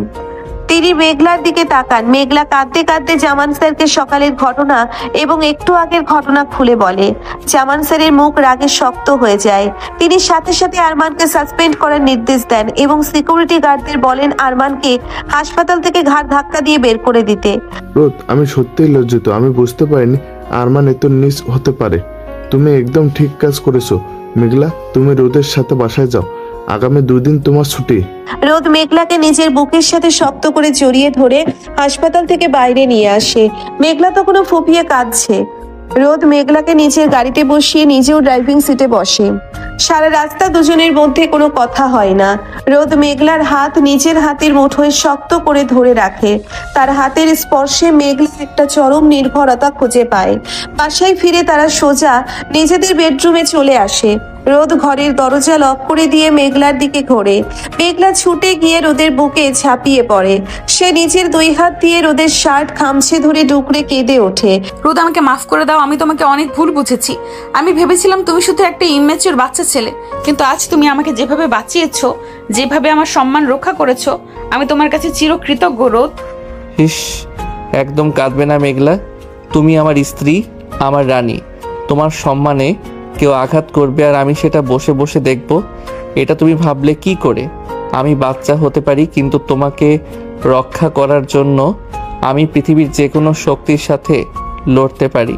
তিনি মেঘলার দিকে তাকান। মেঘলা কাঁদতে কাঁদতে জামান স্যারকে সকালের ঘটনা এবং একটু আগের ঘটনা খুলে বলে। জামান স্যারের মুখ রাগে শক্ত হয়ে যায়। তিনি সাথে সাথে আরমানকে সাসপেন্ড করার নির্দেশ দেন এবং সিকিউরিটি গার্ডদের বলেন আরমানকে হাসপাতাল থেকে ঘাড় ধাক্কা দিয়ে বের করে দিতে। রোদ, আমি সত্যিই লজ্জিত। আমি বুঝতে পারিনি আরমান এত নিচ হতে পারে। তুমি একদম ঠিক কাজ করেছো। মেঘলা, তুমি রোদের সাথে বাসায় যাও। আগামী 2 দিন তোমার ছুটি। রোদ মেঘলাকে নিজের বুকের সাথে শক্ত করে জড়িয়ে ধরে হাসপাতাল থেকে বাইরে নিয়ে আসে। মেঘলা তখনও ফুপিয়ে কাঁদছে। রোদ মেঘলাকে নিজের গাড়িতে বসিয়ে নিজেও ড্রাইভিং সিটে বসে। সারা রাস্তা দুজনের মধ্যে কোনো কথা হয় না। রোদ মেঘলার হাত নিজের হাতের মুঠোয় শক্ত করে ধরে রাখে। তার হাতের স্পর্শে মেঘলা একটা চরম নির্ভরতা খুঁজে পায়। বাসায় ফিরে তারা সোজা নিজেদের বেডরুমে চলে আসে। রোদ ঘরের দরজা লক করে দিয়ে মেঘলার দিকে ঘোরে। মেঘলা ছুটে গিয়ে রোদের বুকে ঝাঁপিয়ে পড়ে। সে নিজের 2 হাত দিয়ে রোদের শার্ট খামছে ধরে ডুকরে কেঁদে ওঠে। রোদ, আমাকে মাফ করে দাও। আমি তোমাকে অনেক ভুল বুঝেছি। আমি ভেবেছিলাম তুমি শুধু একটা ইম্যাচিওর বাচ্চা ছেলে, কিন্তু আজ তুমি আমাকে যেভাবে বাঁচিয়েছো, যেভাবে আমার সম্মান রক্ষা করেছো, আমি তোমার কাছে চিরকৃতজ্ঞ। রোদ, ইস, একদম কাঁদবে না মেঘলা। তুমি আমার স্ত্রী, আমার রানী। তোমার সম্মানে কেউ আঘাত করবে আর আমি সেটা বসে বসে দেখব, এটা তুমি ভাবলে কি করে? আমি বাচ্চা হতে পারি, কিন্তু তোমাকে রক্ষা করার জন্য আমি পৃথিবীর যে কোনো শক্তির সাথে লড়তে পারি।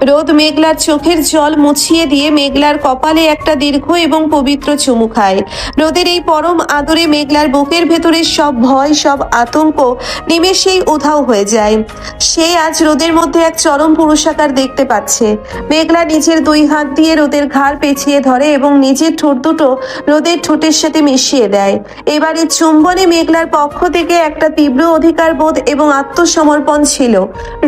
রোদ মেঘলার চোখের জল মুছিয়ে দিয়ে মেঘলার কপালে একটা দীর্ঘ এবং পবিত্র চুমু খায়। রোদের এই পরম আদরে মেঘলার বুকের ভেতরে সব ভয়, সব আতঙ্ক নিমেষেই উধাও হয়ে যায়। সে আজ রোদের মধ্যে এক চরম পুরুষাকার দেখতে পাচ্ছে। মেঘলা নিজের 2 হাত দিয়ে রোদের ঘাড় পেঁচিয়ে ধরে এবং নিজের ঠোঁট দুটো রোদের ঠোঁটের সাথে মিশিয়ে দেয়। এবারে চুম্বনে মেঘলার পক্ষ থেকে একটা তীব্র অধিকার বোধ এবং আত্মসমর্পণ ছিল।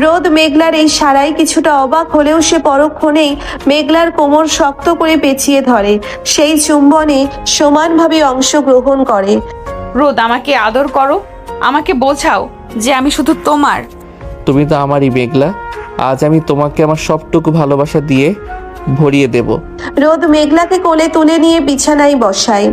রোদ মেঘলার এই সারাই কিছুটা অবাক হলেও সে পরক্ষণেই মেঘলার কোমর শক্ত করে পেঁচিয়ে ধরে। সেই চুম্বনে সমানভাবে অংশগ্রহণ করে। রোদ, আমাকে আদর করো। আমাকে বোঝাও যে আমি শুধু তোমার। তুমি তো আমারই মেঘলা। আজ আমি তোমাকে আমার সবটুকু ভালোবাসা দিয়ে ভরিয়ে দেব। রোদ মেঘলাকে কোলে তুলে নিয়ে বিছানায় বসায়।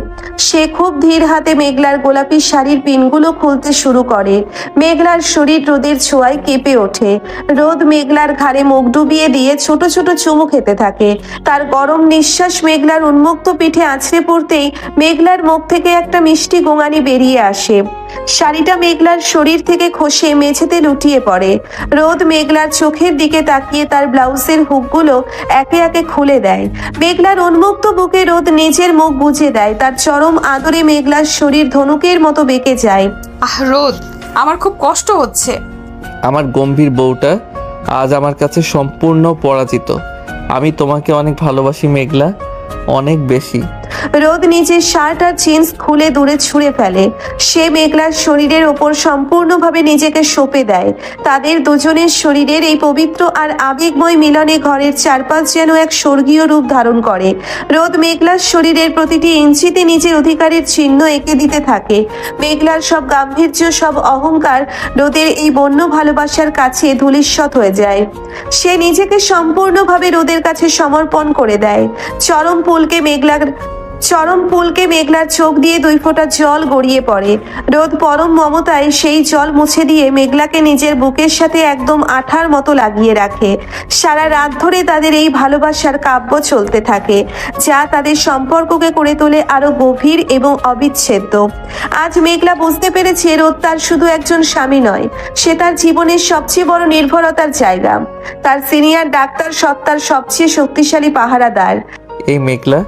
সে খুব ধীর হাতে মেঘলার গোলাপি শাড়ির পিনগুলো খুলতে শুরু করে। মেঘলার শরীর রোদের ছোঁয়ায় কেঁপে ওঠে। রোদ মেঘলার ঘাড়ে মুখ ডুবিয়ে দিয়ে ছোট ছোট চুমু খেতে থাকে। তার গরম নিঃশ্বাস মেঘলার উন্মুক্ত পিঠে আছড়ে পড়তেই মেঘলার মুখ থেকে একটা মিষ্টি গোঙানি বেরিয়ে আসে। শাড়িটা মেঘলার শরীর থেকে খসে মেঝেতে লুটিয়ে পড়ে। রোদ মেঘলার চোখের দিকে তাকিয়ে তার ব্লাউজের হুকগুলো একে একে খুলে দেয়। মেঘলার উন্মুক্ত বুকে রোদ নিজের মুখ বুজে দেয়। তার চরম আদরে মেঘলার শরীর ধনুকের মতো বেঁকে যায়। রোদ, আমার খুব কষ্ট হচ্ছে। আমার গম্ভীর বউটা আজ আমার কাছে সম্পূর্ণ পরাজিত। আমি তোমাকে অনেক ভালোবাসি মেঘলা, অনেক বেশি। রোদ নিজের শার্ট আর জিন্স খুলে দূরে ছুঁড়ে ফেলে। সে মেঘলার শরীরের ওপর সম্পূর্ণভাবে নিজেকে সঁপে দেয়। তাদের দুজনের শরীরের এই পবিত্র আর আবেগময় মিলনে ঘরের চারপাশ যেন এক স্বর্গীয় রূপ ধারণ করে। রোদ মেঘলার শরীরের প্রতিটি ইঞ্চিতে নিজের অধিকারের চিহ্ন এঁকে দিতে থাকে। মেঘলার সব গাম্ভীর্য, সব অহংকার রোদের এই বন্য ভালোবাসার কাছে ধূলিসাৎ হয়ে যায়। সে নিজেকে সম্পূর্ণভাবে রোদের কাছে সমর্পণ করে দেয়। চরম পুলকে মেঘলার চরম পুলকে মেঘলার চোখ দিয়ে 2 ফোঁটা জল গড়িয়ে পড়ে। রোদ পরম মমতায় সেই জল মুছে দিয়ে মেঘলাকে নিজের বুকের সাথে একদম আঠার মতো লাগিয়ে রাখে। সারা রাত ধরে তাদের এই ভালোবাসার কাব্য চলতে থাকে, যা তাদের সম্পর্ককে করে তোলে আরো গভীর এবং অবিচ্ছেদ্য। আজ মেঘলা বুঝতে পেরেছে রোদ তার শুধু একজন স্বামী নয়, সে তার জীবনের সবচেয়ে বড় নির্ভরতার জায়গা, তার সিনিয়র ডাক্তার, সত্তার সবচেয়ে শক্তিশালী পাহারাদার। এই মেঘলা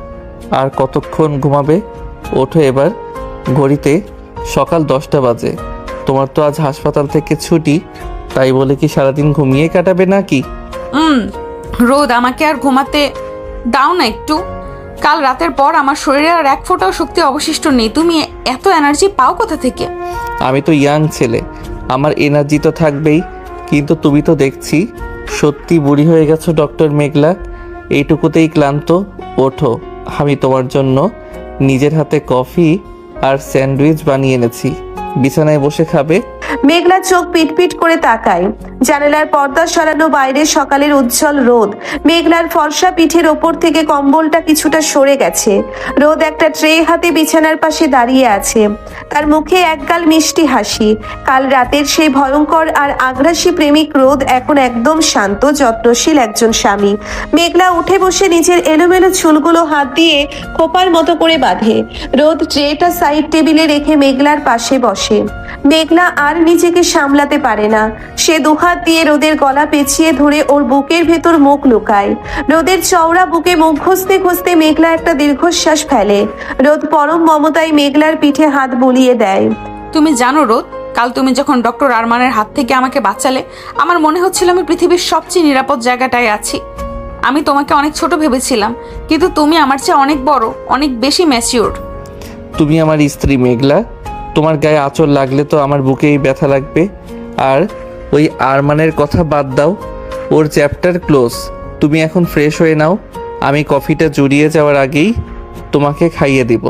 আর কতক্ষণ ঘুমাবে? ওঠো এবার। ঘড়িতে সকাল 10টা বাজে। তোমার তো আজ হাসপাতাল থেকে ছুটি, তাই বলে কি সারাদিন ঘুমিয়ে কাটাবে নাকি? রোদ, আমাকে আর ঘুমাতে দাও না একটু। কাল রাতের পর আমার শরীরে আর এক ফোঁটাও শক্তি অবশিষ্ট নেই। তুমি এত এনার্জি পাও কোথা থেকে? আমি তো ইয়াং ছেলে, আমার এনার্জি তো থাকবেই, কিন্তু তুমি তো দেখছি সত্যি বুড়ি হয়ে গেছো ডক্টর মেঘলা। এইটুকুতেই ক্লান্ত। ওঠো, আমি তোমার জন্য নিজের হাতে কফি আর স্যান্ডউইচ বানিয়ে এনেছি, বিছানায় বসে খাবে। মেঘলা চোখ পিটপিট করে তাকায়। জানালার পর্দা সরানো বাইরে সকালের উজ্জ্বল রোদ। মেঘলার ফর্সা পিঠের ওপর থেকে কম্বলটা কিছুটা সরে গেছে। রোদ একটা ট্রে হাতে বিছানার পাশে দাঁড়িয়ে আছে, তার মুখে একগাল মিষ্টি হাসি। কাল রাতের সেই ভয়ঙ্কর আর আগ্রাসী প্রেমিক রোদ এখন একদম শান্ত, যত্নশীল একজন স্বামী। মেঘলা উঠে বসে নিজের এলোমেলো চুলগুলো হাত দিয়ে খোপার মতো করে বাঁধে। রোদ ট্রেটা সাইড টেবিলে রেখে মেঘলার পাশে বসে। মেঘলা আর নিজেকে সামলাতে পারে না, সে দুহাত দিয়ে রোদের গলা পেঁচিয়ে ধরে ওর বুকের ভেতর মুখ লুকায়। রোদের চওড়া বুকে মুখ ঘষতে ঘষতে মেঘলা একটা দীর্ঘশ্বাস ফেলে। রোদ পরম মমতায় মেঘলার পিঠে হাত বুলিয়ে দেয়। তুমি জানো রোদ, কাল তুমি যখন ডক্টর আরমানের হাত থেকে আমাকে বাঁচালে, আমার মনে হচ্ছিল আমি পৃথিবীর সবচেয়ে নিরাপদ জায়গাটায় আছি। আমি তোমাকে অনেক ছোট ভেবেছিলাম, কিন্তু তুমি আমার চেয়ে অনেক বড়, অনেক বেশি ম্যাচিওর। তুমি আমার স্ত্রী মেঘলা, তোমার গায়ে আঁচড় লাগলে তো আমার বুকেই ব্যথা লাগবে। আর ওই আরমানের কথা বাদ দাও, ওর চ্যাপ্টার ক্লোজ। তুমি এখন ফ্রেশ হয়ে নাও, আমি কফিটা জুড়িয়ে যাওয়ার আগেই তোমাকে খাইয়ে দিব।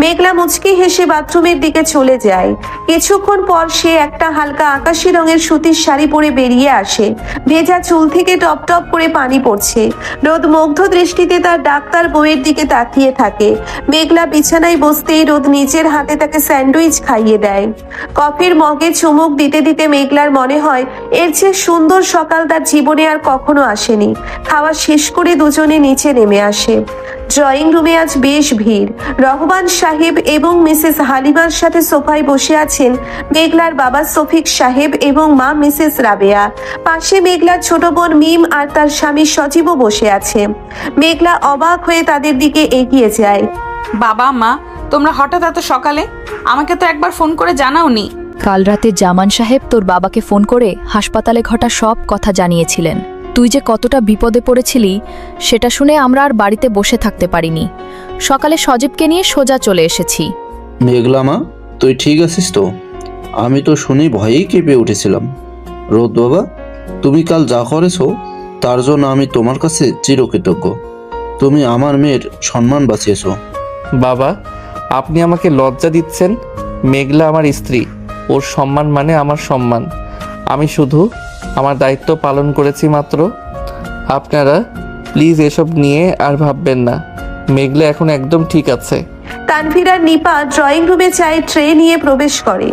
মেঘলা মুচকি হেসে বাথরুমের দিকে চলে যায়। কিছুক্ষণ পর সে একটা হালকা আকাশি রঙের সুতির শাড়ি পরে বেরিয়ে আসে। ভেজা চুল থেকে টপ টপ করে পানি পড়ছে। রোদ মুগ্ধ দৃষ্টিতে তার ডাক্তার বউয়ের দিকে তাকিয়ে থাকে। মেঘলা বিছানায় বসতেই রোদ নিজের হাতে তাকে স্যান্ডউইচ খাইয়ে দেয়। কফির মগে চুমুক দিতে দিতে মেঘলার মনে হয় এর চেয়ে সুন্দর সকাল তার জীবনে আর কখনো আসেনি। খাওয়া শেষ করে দুজনে নিচে নেমে আসে। ড্রয়িং রুমে আজ বেশ ভিড়। রহমান সাহেব এবং মিসেস হালিমার সাথে সোফায় বসে আছেন মেঘলার বাবা শফিক সাহেব এবং মা মিসেস রাবেয়া। পাশে মেঘলার ছোট বোন মিম আর তার স্বামী সজীবও বসে আছে। মেঘলা অবাক হয়ে তাদের দিকে এগিয়ে যায়। বাবা, মা, তোমরা হঠাৎ এত সকালে? আমাকে তো একবার ফোন করে জানাওনি। কাল রাতে জামান সাহেব তোর বাবাকে ফোন করে হাসপাতালে ঘটা সব কথা জানিয়েছিলেন। তুই যে কতটা বিপদে পড়েছিলি সেটা শুনে আমরা আর বাড়িতে বসে থাকতে পারিনি। সকালে সজীবকে নিয়ে সোজা চলে এসেছি। মেঘলা মা, তুই ঠিক আছিস তো? আমি তো শুনে ভয়েই কেঁপে উঠেছিলাম। রোদ বাবা, তুমি কাল যা করেছো তার জন্য আমি তোমার কাছে চিরকৃতজ্ঞ। তুমি আমার মেয়ের সম্মান বাঁচিয়েছো। বাবা, আপনি আমাকে লজ্জা দিচ্ছেন। মেঘলা আমার স্ত্রী, ওর সম্মান মানে আমার সম্মান। আমি শুধু আমার দায়িত্ব পালন করেছি মাত্র। আপনারা প্লিজ এসব নিয়ে আর ভাববেন না। মেঘলা এখন একদম ঠিক আছে। তানভীর আর নিপা ড্রয়িং রুমে চায়ের ট্রে নিয়ে প্রবেশ করে।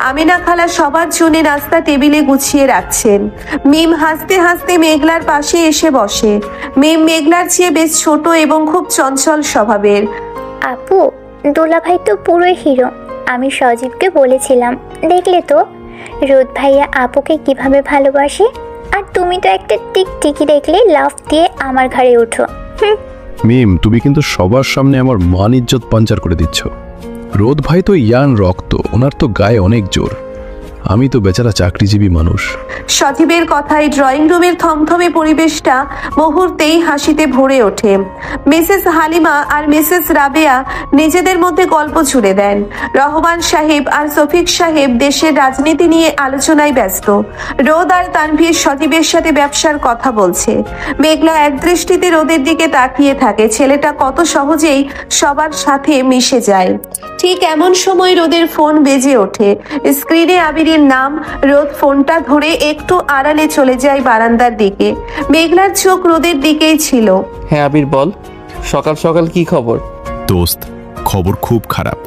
আমিনা খালা সবার জন্য নাস্তা টেবিলে গুছিয়ে রাখছেন। মিম হাসতে হাসতে মেঘলার পাশে এসে বসে। মিম মেঘলার চেয়ে বেশ ছোট এবং খুব চঞ্চল স্বভাবের। আপু, দোলাভাই তো পুরোই হিরো। আমি সজীবকে বলেছিলাম, দেখলে তো রোদ ভাইয়া আপুকে কিভাবে ভালোবাসে। আর তুমি তো একটা টিকটিকি দেখলে লাফ দিয়ে আমার ঘাড়ে ওঠো। মিম, তুমি কিন্তু সবার সামনে আমার মান ইজ্জত পাঞ্চার করে দিচ্ছ। রোদ ভাই তো ইয়াং রক্ত, ওনার তো গায়ে অনেক জোর। আমি তো বেচারা চাকরিজীবী মানুষ। সজীবের কথায় ড্রয়িং রুমের থমথমে পরিবেশটা মুহূর্তেই হাসিতে ভরে ওঠে। মিসেস হালিমা আর মিসেস রাবেয়া নিজেদের মধ্যে গল্প ছুড়ে দেন। রহমান সাহেব আর শফিক সাহেব দেশের রাজনীতি নিয়ে আলোচনায় ব্যস্ত। রোদ আর তানভীর সজীবের সাথে ব্যবসার কথা বলছে। মেঘলা একদৃষ্টিতে রোদের দিকে তাকিয়ে থাকে। ছেলেটা কত সহজেই সবার সাথে মিশে যায়। ঠিক এমন সময় রোদের ফোন বেজে ওঠে। স্ক্রিনে আবিরের নাম। রোদ ফোনটা ধরে একটু আড়ালে চলে যায় বারান্দার দিকে। মেঘলার চোখ রোদের দিকেই ছিল। হ্যাঁ আবির, বল। সকাল সকাল কি খবর? দোস্ত, খবর খুব খারাপ।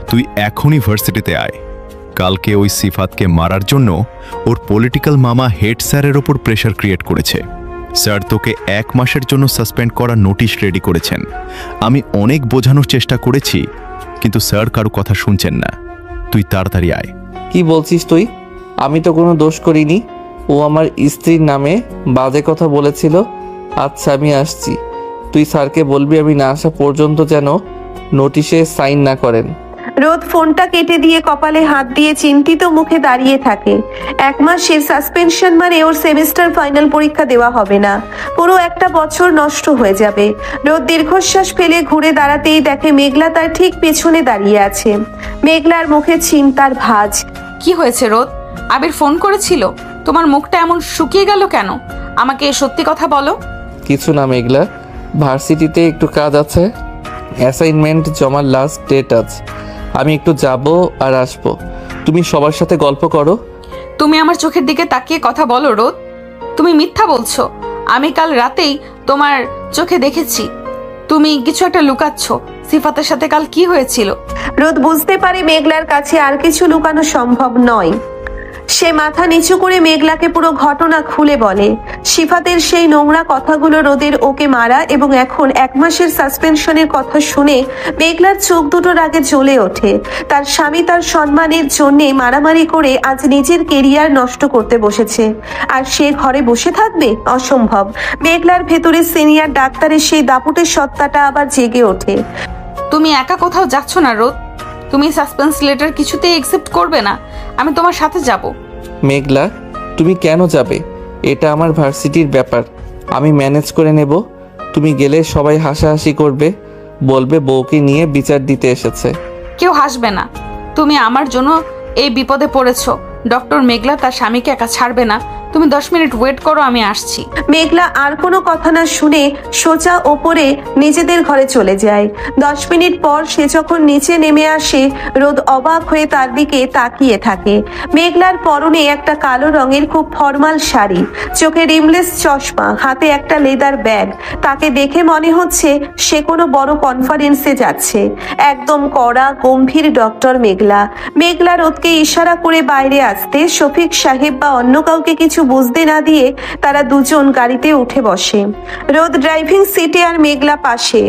তুই এখনই ভার্সিটিতে আয়। কালকে ওই সিফাতকে মারার জন্য ওর পলিটিক্যাল মামা হেড স্যারের ওপর প্রেশার ক্রিয়েট করেছে। স্যার তোকে 1 মাসের জন্য সাসপেন্ড করার নোটিশ রেডি করেছেন। আমি অনেক বোঝানোর চেষ্টা করেছি, কিন্তু স্যার কারো কথা শুনছেন না। তুই তাড়াতাড়ি আয়। কি বলছিস তুই? আমি তো কোনো দোষ করিনি। ও আমার স্ত্রীর নামে বাজে কথা বলেছিল। আচ্ছা, আমি আসছি। তুই স্যারকে বলবি আমি না আসা পর্যন্ত যেন নোটিশে সাইন না করেন। রোদ ফোনটা কেটে দিয়ে কপালে হাত দিয়ে চিন্তিত মুখে দাঁড়িয়ে থাকে। 1 মাসের সাসপেনশন মানে ওর সেমিস্টার ফাইনাল পরীক্ষা দেওয়া হবে না, পুরো একটা বছর নষ্ট হয়ে যাবে। রোদ দীর্ঘশ্বাস ফেলে ঘুরে দাঁড়াতেই দেখে মেঘলা তার ঠিক পেছনে দাঁড়িয়ে আছে। মেঘলার মুখে চিন্তার ভাঁজ। কি হয়েছে রোদ? আবির ফোন করেছিল? তোমার মুখটা এমন শুকিয়ে গেল কেন? আমাকে সত্যি কথা বলো। কিছু না মেঘলা, ভার্সিটিতে একটু কাজ আছে, অ্যাসাইনমেন্ট জমার লাস্ট ডেট আছে। আমি একটু যাব আর আসবো। তুমি সবার সাথে গল্প করো। তুমি আমার চোখের দিকে তাকিয়ে কথা বলো রোদ। তুমি মিথ্যা বলছো। আমি কাল রাতেই তোমার চোখে দেখেছি তুমি কিছু একটা লুকাচ্ছ। সিফাতের সাথে কাল কি হয়েছিল? রোদ বুঝতে পারে মেঘলার কাছে আর কিছু লুকানো সম্ভব নয়। সে মাথা নিচু করে মেঘলাকে পুরো ঘটনা খুলে বলে। সিফাতের সেই নোংরা কথাগুলো, রোদের ওকে মারা এবং এখন 1 মাসের সাসপেনশনের কথা শুনে মেঘলার চোখ দুটোর আগে জ্বলে ওঠে। তার স্বামী তার সম্মানের জন্যে মারামারি করে আজ নিজের কেরিয়ার নষ্ট করতে বসেছে, আর সে ঘরে বসে থাকবে? অসম্ভব। মেঘলার ভেতরে সিনিয়র ডাক্তারের সেই দাপুটের সত্তাটা আবার জেগে ওঠে। তুমি একা কোথাও যাচ্ছ না রোদ। তুমি সাসপেন্স লেটার কিছুতেই অ্যাকসেপ্ট করবে না। আমি তোমার সাথে যাব। মেঘলা, তুমি কেন যাবে? এটা আমার ভার্সিটির ব্যাপার, আমি ম্যানেজ করে নেব। তুমি গেলে সবাই হাসাহাসি করবে, বলবে বউকে নিয়ে বিচার দিতে এসেছে। কেউ হাসবে না। তুমি আমার জন্য এই বিপদে পড়েছো। ডক্টর মেঘলা তার স্বামীকে একা ছাড়বে না। তুমি 10 মিনিট ওয়েট করো, আমি আসছি। মেঘলা আর কোনো কথা না শুনে সোজা ওপরে নিজেদের ঘরে চলে যায়। 10 মিনিট পর সে যখন নিচে নেমে আসে, রোদ অবাক হয়ে তার দিকে তাকিয়ে থাকে। মেঘলার পরনে একটা কালো রঙের খুব ফর্মাল শাড়ি, চোখে রিমলেস চশমা, হাতে একটা লেদার ব্যাগ। তাকে দেখে মনে হচ্ছে সে কোনো বড় কনফারেন্সে যাচ্ছে। একদম কড়া গম্ভীর ডক্টর মেঘলা। মেঘলা রোদকে ইশারা করে বাইরে আসতে শফিক সাহেব বা অন্য কাউকে কিছু বুঝতে না দিয়ে তারা দুজন গাড়িতে উঠে বসে। রোদ ড্রাইভিং সিটে আর মেঘলা পাশে।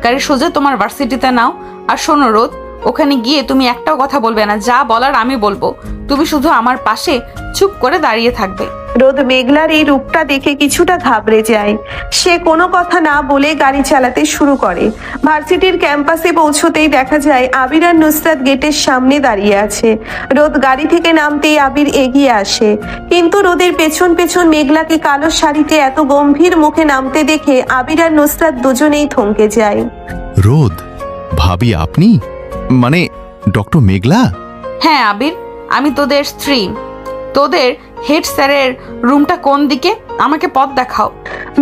গাড়ি সোজা তোমার ভার্সিটিতে নাও। আর শোনো রোদ, ওখানে গিয়ে তুমি একটাও কথা বলবে না। যা বলার আমি বলবো। তুমি শুধু আমার পাশে চুপ করে দাঁড়িয়ে থাকবে। রোদ মেঘলার এই রূপটা দেখে কিছুটা ঘাবড়ে যায়। সে কোনো কথা না বলে গাড়ি চালাতে শুরু করে। ভার্সিটির ক্যাম্পাসে পৌঁছতেই দেখা যায় আবির আর নুসরাত গেটের সামনে দাঁড়িয়ে আছে। রোদ গাড়ি থেকে নামতেই আবির এগিয়ে আসে, কিন্তু রোদের পেছন পেছন মেঘলাকে কালো শাড়িতে এত গম্ভীর মুখে নামতে দেখে আবির আর নুসরাত দুজনেই থমকে যায়। রোদ ভাবি, আপনি মানে ডক্টর মেঘলা? হ্যাঁ আবির, আমি তোদের স্ত্রী। তোদের হেড স্যারের রুমটা কোন দিকে? আমাকে পথ দেখাও।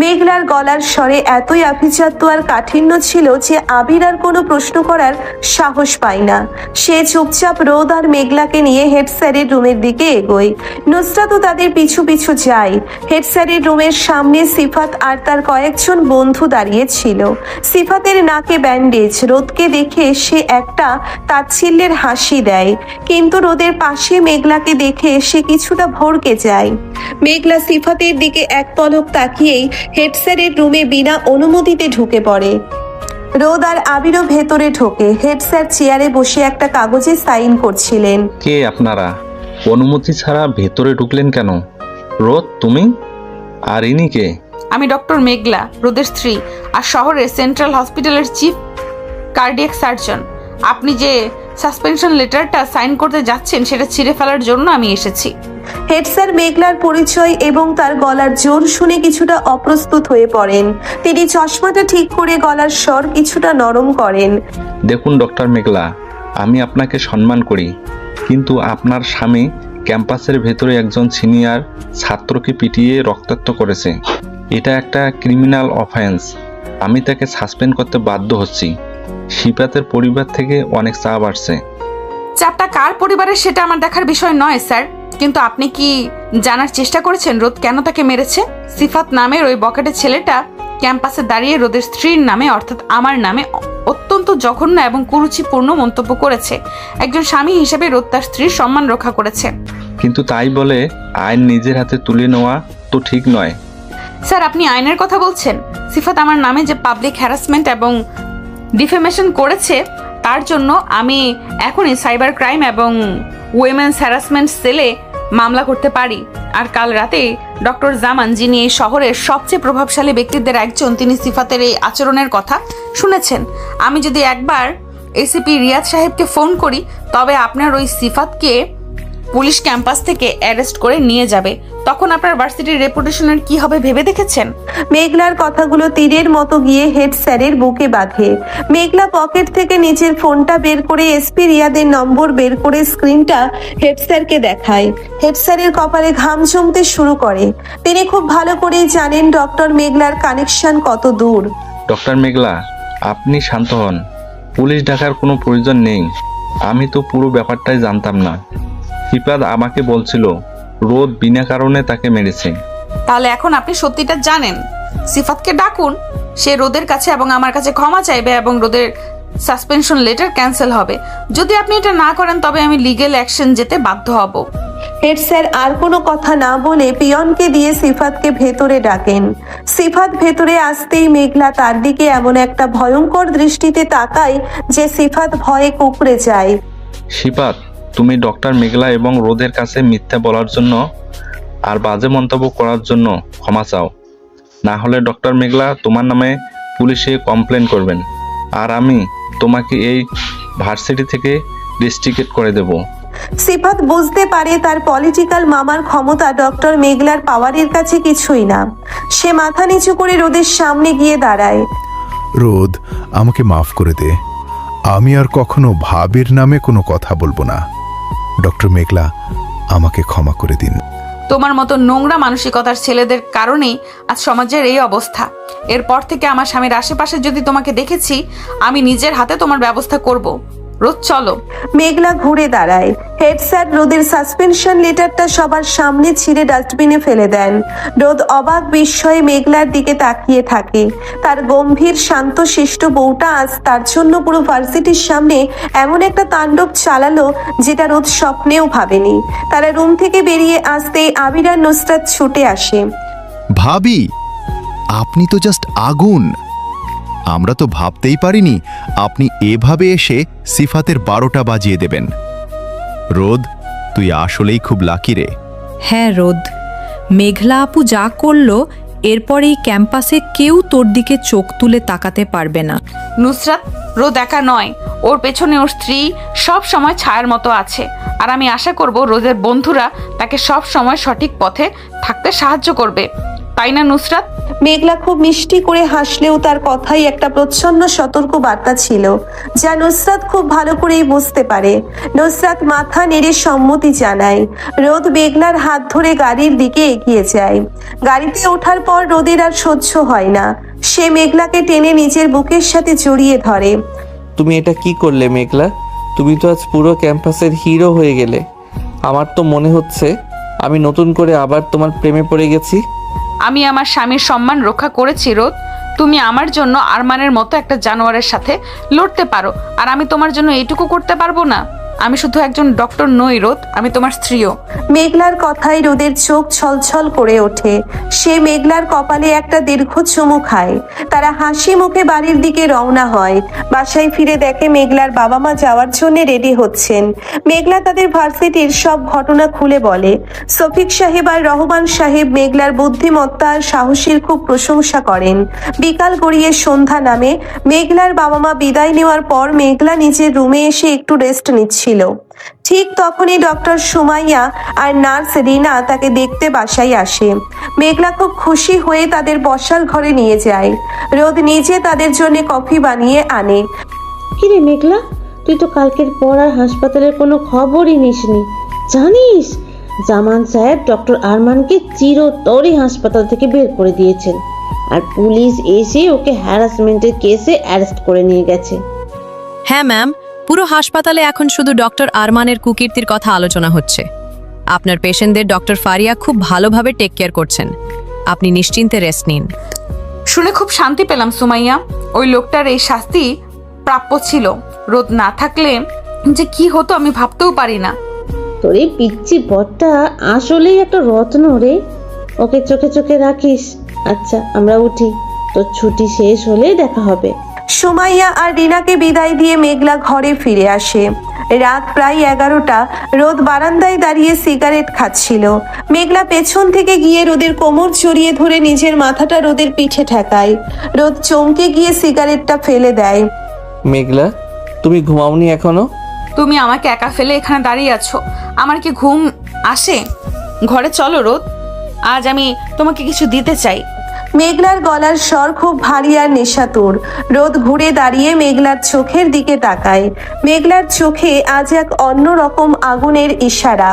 মেঘলার গলার স্বরে এতই আভিজাত্য আর কাঠিন্য ছিল যে আবির আর কোনো প্রশ্ন করার সাহস পায় না। সে চুপচাপ রোদ আর মেঘলাকে নিয়ে হেড স্যারের রুমের দিকে এগোয়। নুসরাতও তাদের পিছু পিছু যায়। হেড স্যারের রুমের সামনে সিফাত আর তার কয়েকজন বন্ধু দাঁড়িয়ে ছিল। সিফাতের নাকে ব্যান্ডেজ। রোদকে দেখে সে একটা তাচ্ছিল্যের হাসি দেয়, কিন্তু রোদের পাশে মেঘলাকে দেখে সে কিছুটা ভড়কে যায়। মেঘলা সিফাতের দিকে এক পলক তাকিয়েই হেড স্যারের রুমে বিনা অনুমতিতে ঢুকে পড়ে। রোদ আর আবিরও ভেতরে ঢোকে। হেড স্যার চেয়ারে বসে একটা কাগজে সাইন করছিলেন। কে আপনারা? অনুমতি ছাড়া ভেতরে ঢুকলেন কেন? রোদ, তুমি? আর ইনি কে? আমি ডক্টর মেঘলা, রোদের স্ত্রী, আর শহরের সেন্ট্রাল হসপিটালের চিফ কার্ডিয়াক সার্জন। আপনি যে সাসপেনশন লেটারটা সাইন করতে যাচ্ছেন সেটা ছিঁড়ে ফেলার জন্য আমি এসেছি। হেড স্যার মেঘলার পরিচয় এবং তার গলার জোর শুনে কিছুটা অপ্রস্তুত হয়ে পড়েন। তিনি চশমাটা ঠিক করে গলার স্বর কিছুটা নরম করেন। দেখুন ডক্টর মেঘলা, আমি আপনাকে সম্মান করি, কিন্তু আপনার স্বামী ক্যাম্পাসের ভেতরে একজন সিনিয়র ছাত্রকে পিটিয়ে রক্তাক্ত করেছে। এটা একটা ক্রিমিনাল অফেন্স। আমি তাকে সাসপেন্ড করতে বাধ্য হচ্ছি। সিফাতের পরিবার থেকে অনেক চাপ আসছে। চাপটা কার পরিবারের সেটা আমার দেখার বিষয় নয় স্যার, কিন্তু আপনি কি জানার চেষ্টা করেছেন রোদ কেন তাকে মেরেছে? সিফাত নামের ওই বকেটে ছেলেটা ক্যাম্পাসে দাঁড়িয়ে রোদের স্ত্রীর নামে অর্থাৎ আমার নামে অত্যন্ত অত্যন্ত জঘন্য এবং কুরুচিপূর্ণ মন্তব্য করেছে। একজন স্বামী হিসেবে রোদ তার স্ত্রীর সম্মান রক্ষা করেছে। কিন্তু তাই বলে আইন নিজের হাতে তুলে নেওয়া তো ঠিক নয়। স্যার, আপনি আইনের কথা বলছেন? সিফাত আমার নামে যে পাবলিক হ্যারাসমেন্ট এবং ডিফেমেশন করেছে, তার জন্য আমি এখনই সাইবার ক্রাইম এবং উইমেন্স হ্যারাসমেন্ট সেলে মামলা করতে পারি। আর কাল রাতে ডক্টর জামান, যিনি এই শহরের সবচেয়ে প্রভাবশালী ব্যক্তিদের একজন, তিনি সিফাতের এই আচরণের কথা শুনেছেন। আমি যদি একবার এসিপি রিয়াদ সাহেবকে ফোন করি, তবে আপনার ওই সিফাতকে পুলিশ ক্যাম্পাস থেকে অ্যারেস্ট করে নিয়ে যাবে। তখন আপনার ভার্সিটির রেপুটেশনের কি হবে ভেবে দেখেছেন? মেঘলার কথাগুলো তীরের মতো গিয়ে হেড স্যারের বুকে বাঁধে। মেঘলা পকেট থেকে নিজের ফোনটা বের করে এসপি রিয়াদের নম্বর বের করে স্ক্রিনটা হেড স্যারকে দেখায়। হেড স্যারের কপালে ঘাম জমতে শুরু করে। তিনি খুব ভালো করেই জানেন ডক্টর মেঘলার কানেকশন কত দূর। ডক্টর মেঘলা, আপনি শান্ত হন। পুলিশ ডাকার কোনো প্রয়োজন নেই। আমি তো পুরো ব্যাপারটাই জানতাম না। সিফাত আমাকে বলছিল রোদ বিনা কারণে তাকে মেরেছে। তাহলে এখন আপনি সত্যিটা জানেন। সিফাতকে ডাকুন, সে রোদের কাছে এবং আমার কাছে ক্ষমা চাইবে এবং রোদের সাসপেনশন লেটার ক্যান্সেল হবে। যদি আপনি এটা না করেন, তবে আমি লিগ্যাল অ্যাকশন যেতে বাধ্য হব। হেড স্যার আর কোনো কথা না বলে পিয়নকে দিয়ে সিফাতকে ভেতরে ডাকেন। সিফাত ভেতরে আসতেই মেঘলা তার দিকে এমন একটা ভয়ঙ্কর দৃষ্টিতে তাকায় যে সিফাত ভয়ে কুঁকড়ে যায়। সিফাত, তুমি ডক্টর মেঘলা এবং রোদের কাছে মিথ্যা বলার জন্য আর বাজে মন্তব্য করার জন্য ক্ষমা চাও। না হলে ডক্টর মেঘলা তোমার নামে পুলিশে কমপ্লেন করবেন, আর আমি তোমাকে এই ভার্সিটি থেকে ডিস্ট্রিক্ট করে দেব। সিফাত বুঝতে পারে তার পলিটিক্যাল মামার ক্ষমতা ডক্টর মেঘলার পাওয়ারের কাছে কিছুই না। সে মাথা নিচু করে রোদের সামনে গিয়ে দাঁড়ায়। রোদ, আমাকে মাফ করে দে। আমি আর কখনো ভাবের নামে কোনো কথা বলবো না। ডক্টর মেঘলা, আমাকে ক্ষমা করে দিন। তোমার মতো নোংরা মানসিকতার ছেলেদের কারণেই আজ সমাজের এই অবস্থা। এরপর থেকে আমার স্বামীর আশেপাশে যদি তোমাকে দেখেছি, আমি নিজের হাতে তোমার ব্যবস্থা করব। রোদ, চলো। মেঘলা ঘুরে দাঁড়ায়। হেড স্যার রোদের সাসপেনশন লেটারটা সবার সামনে ছিঁড়ে ডাস্টবিনে ফেলে দেন। রোদ অবাক বিস্ময়ে মেঘলার দিকে তাকিয়ে থাকে। তার গম্ভীর শান্ত শিষ্ট বউটা আজ তার জন্য পুরো ভার্সিটির সামনে এমন একটা তাণ্ডব চালালো যেটা রোদ স্বপ্নেও ভাবেনি। তারা রুম থেকে বেরিয়ে আসতেই আবির আর নুসরাত ছুটে আসে। ভাবি, আপনি তো জাস্ট আগুন। আমরা তো ভাবতেই পারিনি আপনি এভাবে এসে সিফাতের 12টা বাজিয়ে দেবেন। রোদ, তুই আসলেই খুব লাকি রে। হ্যাঁ রোদ, মেঘলা আপু যা করলো, এরপর এই ক্যাম্পাসে কেউ তোর দিকে চোখ তুলে তাকাতে পারবে না। নুসরাত, রোদ একা নয়, ওর পেছনে ওর স্ত্রী সব সময় ছায়ার মতো আছে। আর আমি আশা করব রোদের বন্ধুরা তাকে সব সময় সঠিক পথে থাকতে সাহায্য করবে, তাই না নুসরাত? মেঘলা খুব মিষ্টি করে হাসলেও তার কথাই একটা প্রচ্ছন্ন সতর্ক বার্তা ছিল, যা নুসরাত খুব ভালো করেই বুঝতে পারে। নুসরাত মাথা নেড়ে সম্মতি জানায়। রোদ মেঘলার হাত ধরে গাড়ির দিকে এগিয়ে যায়। গাড়িতে ওঠার পর রোদের আর সহ্য হয় না। সে মেঘলাকে টেনে নিজের বুকের সাথে জড়িয়ে ধরে। তুমি এটা কি করলে মেঘলা? তুমি তো আজ পুরো ক্যাম্পাসের হিরো হয়ে গেলে। আমার তো মনে হচ্ছে আমি নতুন করে আবার তোমার প্রেমে পড়ে গেছি। আমি আমার স্বামীর সম্মান রক্ষা করেছি রোদ। তুমি আমার জন্য আরমানের মতো একটা জানোয়ারের সাথে লড়তে পারো, আর আমি তোমার জন্য এইটুকু করতে পারবো না? আমি শুধু একজন ডক্টর নই রোদ, আমি তোমার স্ত্রীও। মেঘলার কথায় রোদের চোখ ছলছল করে ওঠে। সে মেঘলার কপালে একটা দীর্ঘ চুমু খায়। তারা হাসি মুখে বাড়ির দিকে রওনা হয়। বাসায় ফিরে দেখে মেঘলার বাবা মা যাওয়ার জন্য রেডি হচ্ছেন। মেঘলা তাদের ভার্সিটির সব ঘটনা খুলে বলে। শফিক সাহেব আর রহমান সাহেব মেঘলার বুদ্ধিমত্তা আর সাহসীর খুব প্রশংসা করেন। বিকাল গড়িয়ে সন্ধ্যা নামে। মেঘলার বাবা মা বিদায় নেওয়ার পর মেঘলা নিজের রুমে এসে একটু রেস্ট নিচ্ছিল। ঠিক তখনই ডক্টর সুমাইয়া আর নার্স রিনা তাকে দেখতে বাসায় আসে। মেঘলা খুব খুশি হয়ে তাদের বসার ঘরে নিয়ে যায়। রোদ নিজে তাদের জন্য কফি বানিয়ে আনে। কিরে মেঘলা, তুই তো কালকের পর আর হাসপাতালের কোনো খবরই নিসনি। জানিস, জামান সাহেব ডক্টর আরমানকে চিরতরে হাসপাতাল থেকে বের করে দিয়েছেন, আর পুলিশ এসে ওকে হ্যারাসমেন্টের কেসে অ্যারেস্ট করে নিয়ে গেছে। হ্যাঁ ম্যাম, পুরো হাসপাতালে এখন শুধু ডক্টর আরমানের কুকীর্তির কথা আলোচনা হচ্ছে। আপনার পেশেন্টদের ডক্টর ফারিয়া খুব ভালোভাবে টেক কেয়ার করছেন। আপনি নিশ্চিন্তে রেস্ট নিন। শুনে খুব শান্তি পেলাম সুমাইয়া। ওই লোকটার এই শাস্তি প্রাপ্য ছিল। রোদ না থাকলে যে কি হতো আমি ভাবতেও পারি না। তোর এই পিচ্চি বরটা আসলেই একটা রত্ন রে। ওকে চোখে চোখে রাখিস। আচ্ছা আমরা উঠি, তোর ছুটি শেষ হলে দেখা হবে। সুমাইয়া আর রিনাকে বিদায় দিয়ে মেঘলা ঘরে ফিরে আসে। রাত প্রায় 11টা। রোদ বারান্দায় দাঁড়িয়ে সিগারেট খাচ্ছিল। মেঘলা পেছন থেকে গিয়ে রোদের কোমর জড়িয়ে ধরে নিজের মাথাটা রোদের পিঠে ঠেকায়। রোদ চমকে গিয়ে সিগারেটটা ফেলে দেয়। মেঘলা, তুমি ঘুমাওনি এখনো? তুমি আমাকে একা ফেলে এখানে দাঁড়িয়ে আছো, আমার কি ঘুম আসে? ঘরে চলো রোদ, আজ আমি তোমাকে কিছু দিতে চাই। মেঘলার গলার স্বর খুব ভারী আর নেশাতুর। রোদ ঘুরে দাঁড়িয়ে মেঘলার চোখের দিকে তাকায়। মেঘলার চোখে আজ এক অন্যরকম আগুনের ইশারা।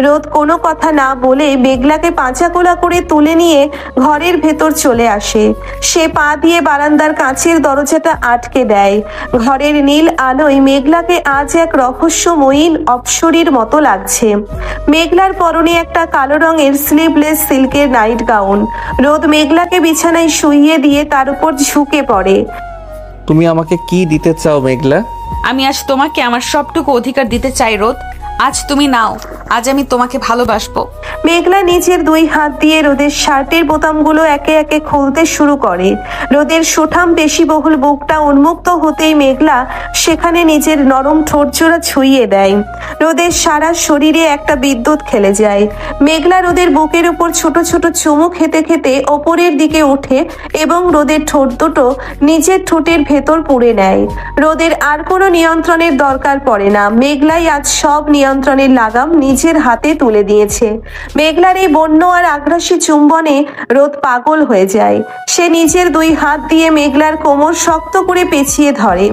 রোদ কোনো কথা না বলে মেঘলাকে পাঁচাকোলা করে তুলে নিয়ে ঘরের ভেতর চলে আসে। সে পা দিয়ে বারান্দার কাঁচের দরজাটা আটকে দেয়। ঘরের নীল আলোয় মেঘলাকে আজ এক রহস্যময়ী অপ্সরীর মতো লাগছে। মেঘলার পরনে একটা কালো রঙের স্লিভলেস সিল্কের নাইট গাউন। রোদ মেঘলাকে বিছানায় শুইয়ে দিয়ে তার উপর ঝুঁকে পড়ে। তুমি আমাকে কি দিতে চাও মেঘলা? আমি আজ তোমাকে আমার সবটুকু অধিকার দিতে চাই রোদ। আজ তুমি নাও, আজ আমি তোমাকে ভালোবাসবো। মেঘলা নিজের 2 হাত দিয়ে রোদের শার্টের বোতামগুলো একে একে খুলতে শুরু করে। রোদের সুঠাম পেশিবহুল বুকটা উন্মুক্ত হতেই মেঘলা সেখানে নিজের নরম ঠোঁটজোড়া ছুঁয়ে দেয়। রোদের সারা শরীরে একটা বিদ্যুৎ খেলে যায়। মেঘলা রোদের বুকের উপর ছোট ছোট চুমু খেতে খেতে ওপরের দিকে ওঠে এবং রোদের ঠোঁট দুটো নিজের ঠোঁটের ভেতর পুড়ে নেয়। রোদের আর কোনো নিয়ন্ত্রণের দরকার পড়ে না। মেঘলাই আজ সব নিয়ন্ত্রণের লাগাম নিজের হাতে তুলে দিয়েছে। মেঘলার এই বন্য আর আগ্রাসী চুম্বনে রোদ পাগল হয়ে যায়। সে নিজের 2 হাত দিয়ে মেঘলার কোমর শক্ত করে পেঁচিয়ে ধরে।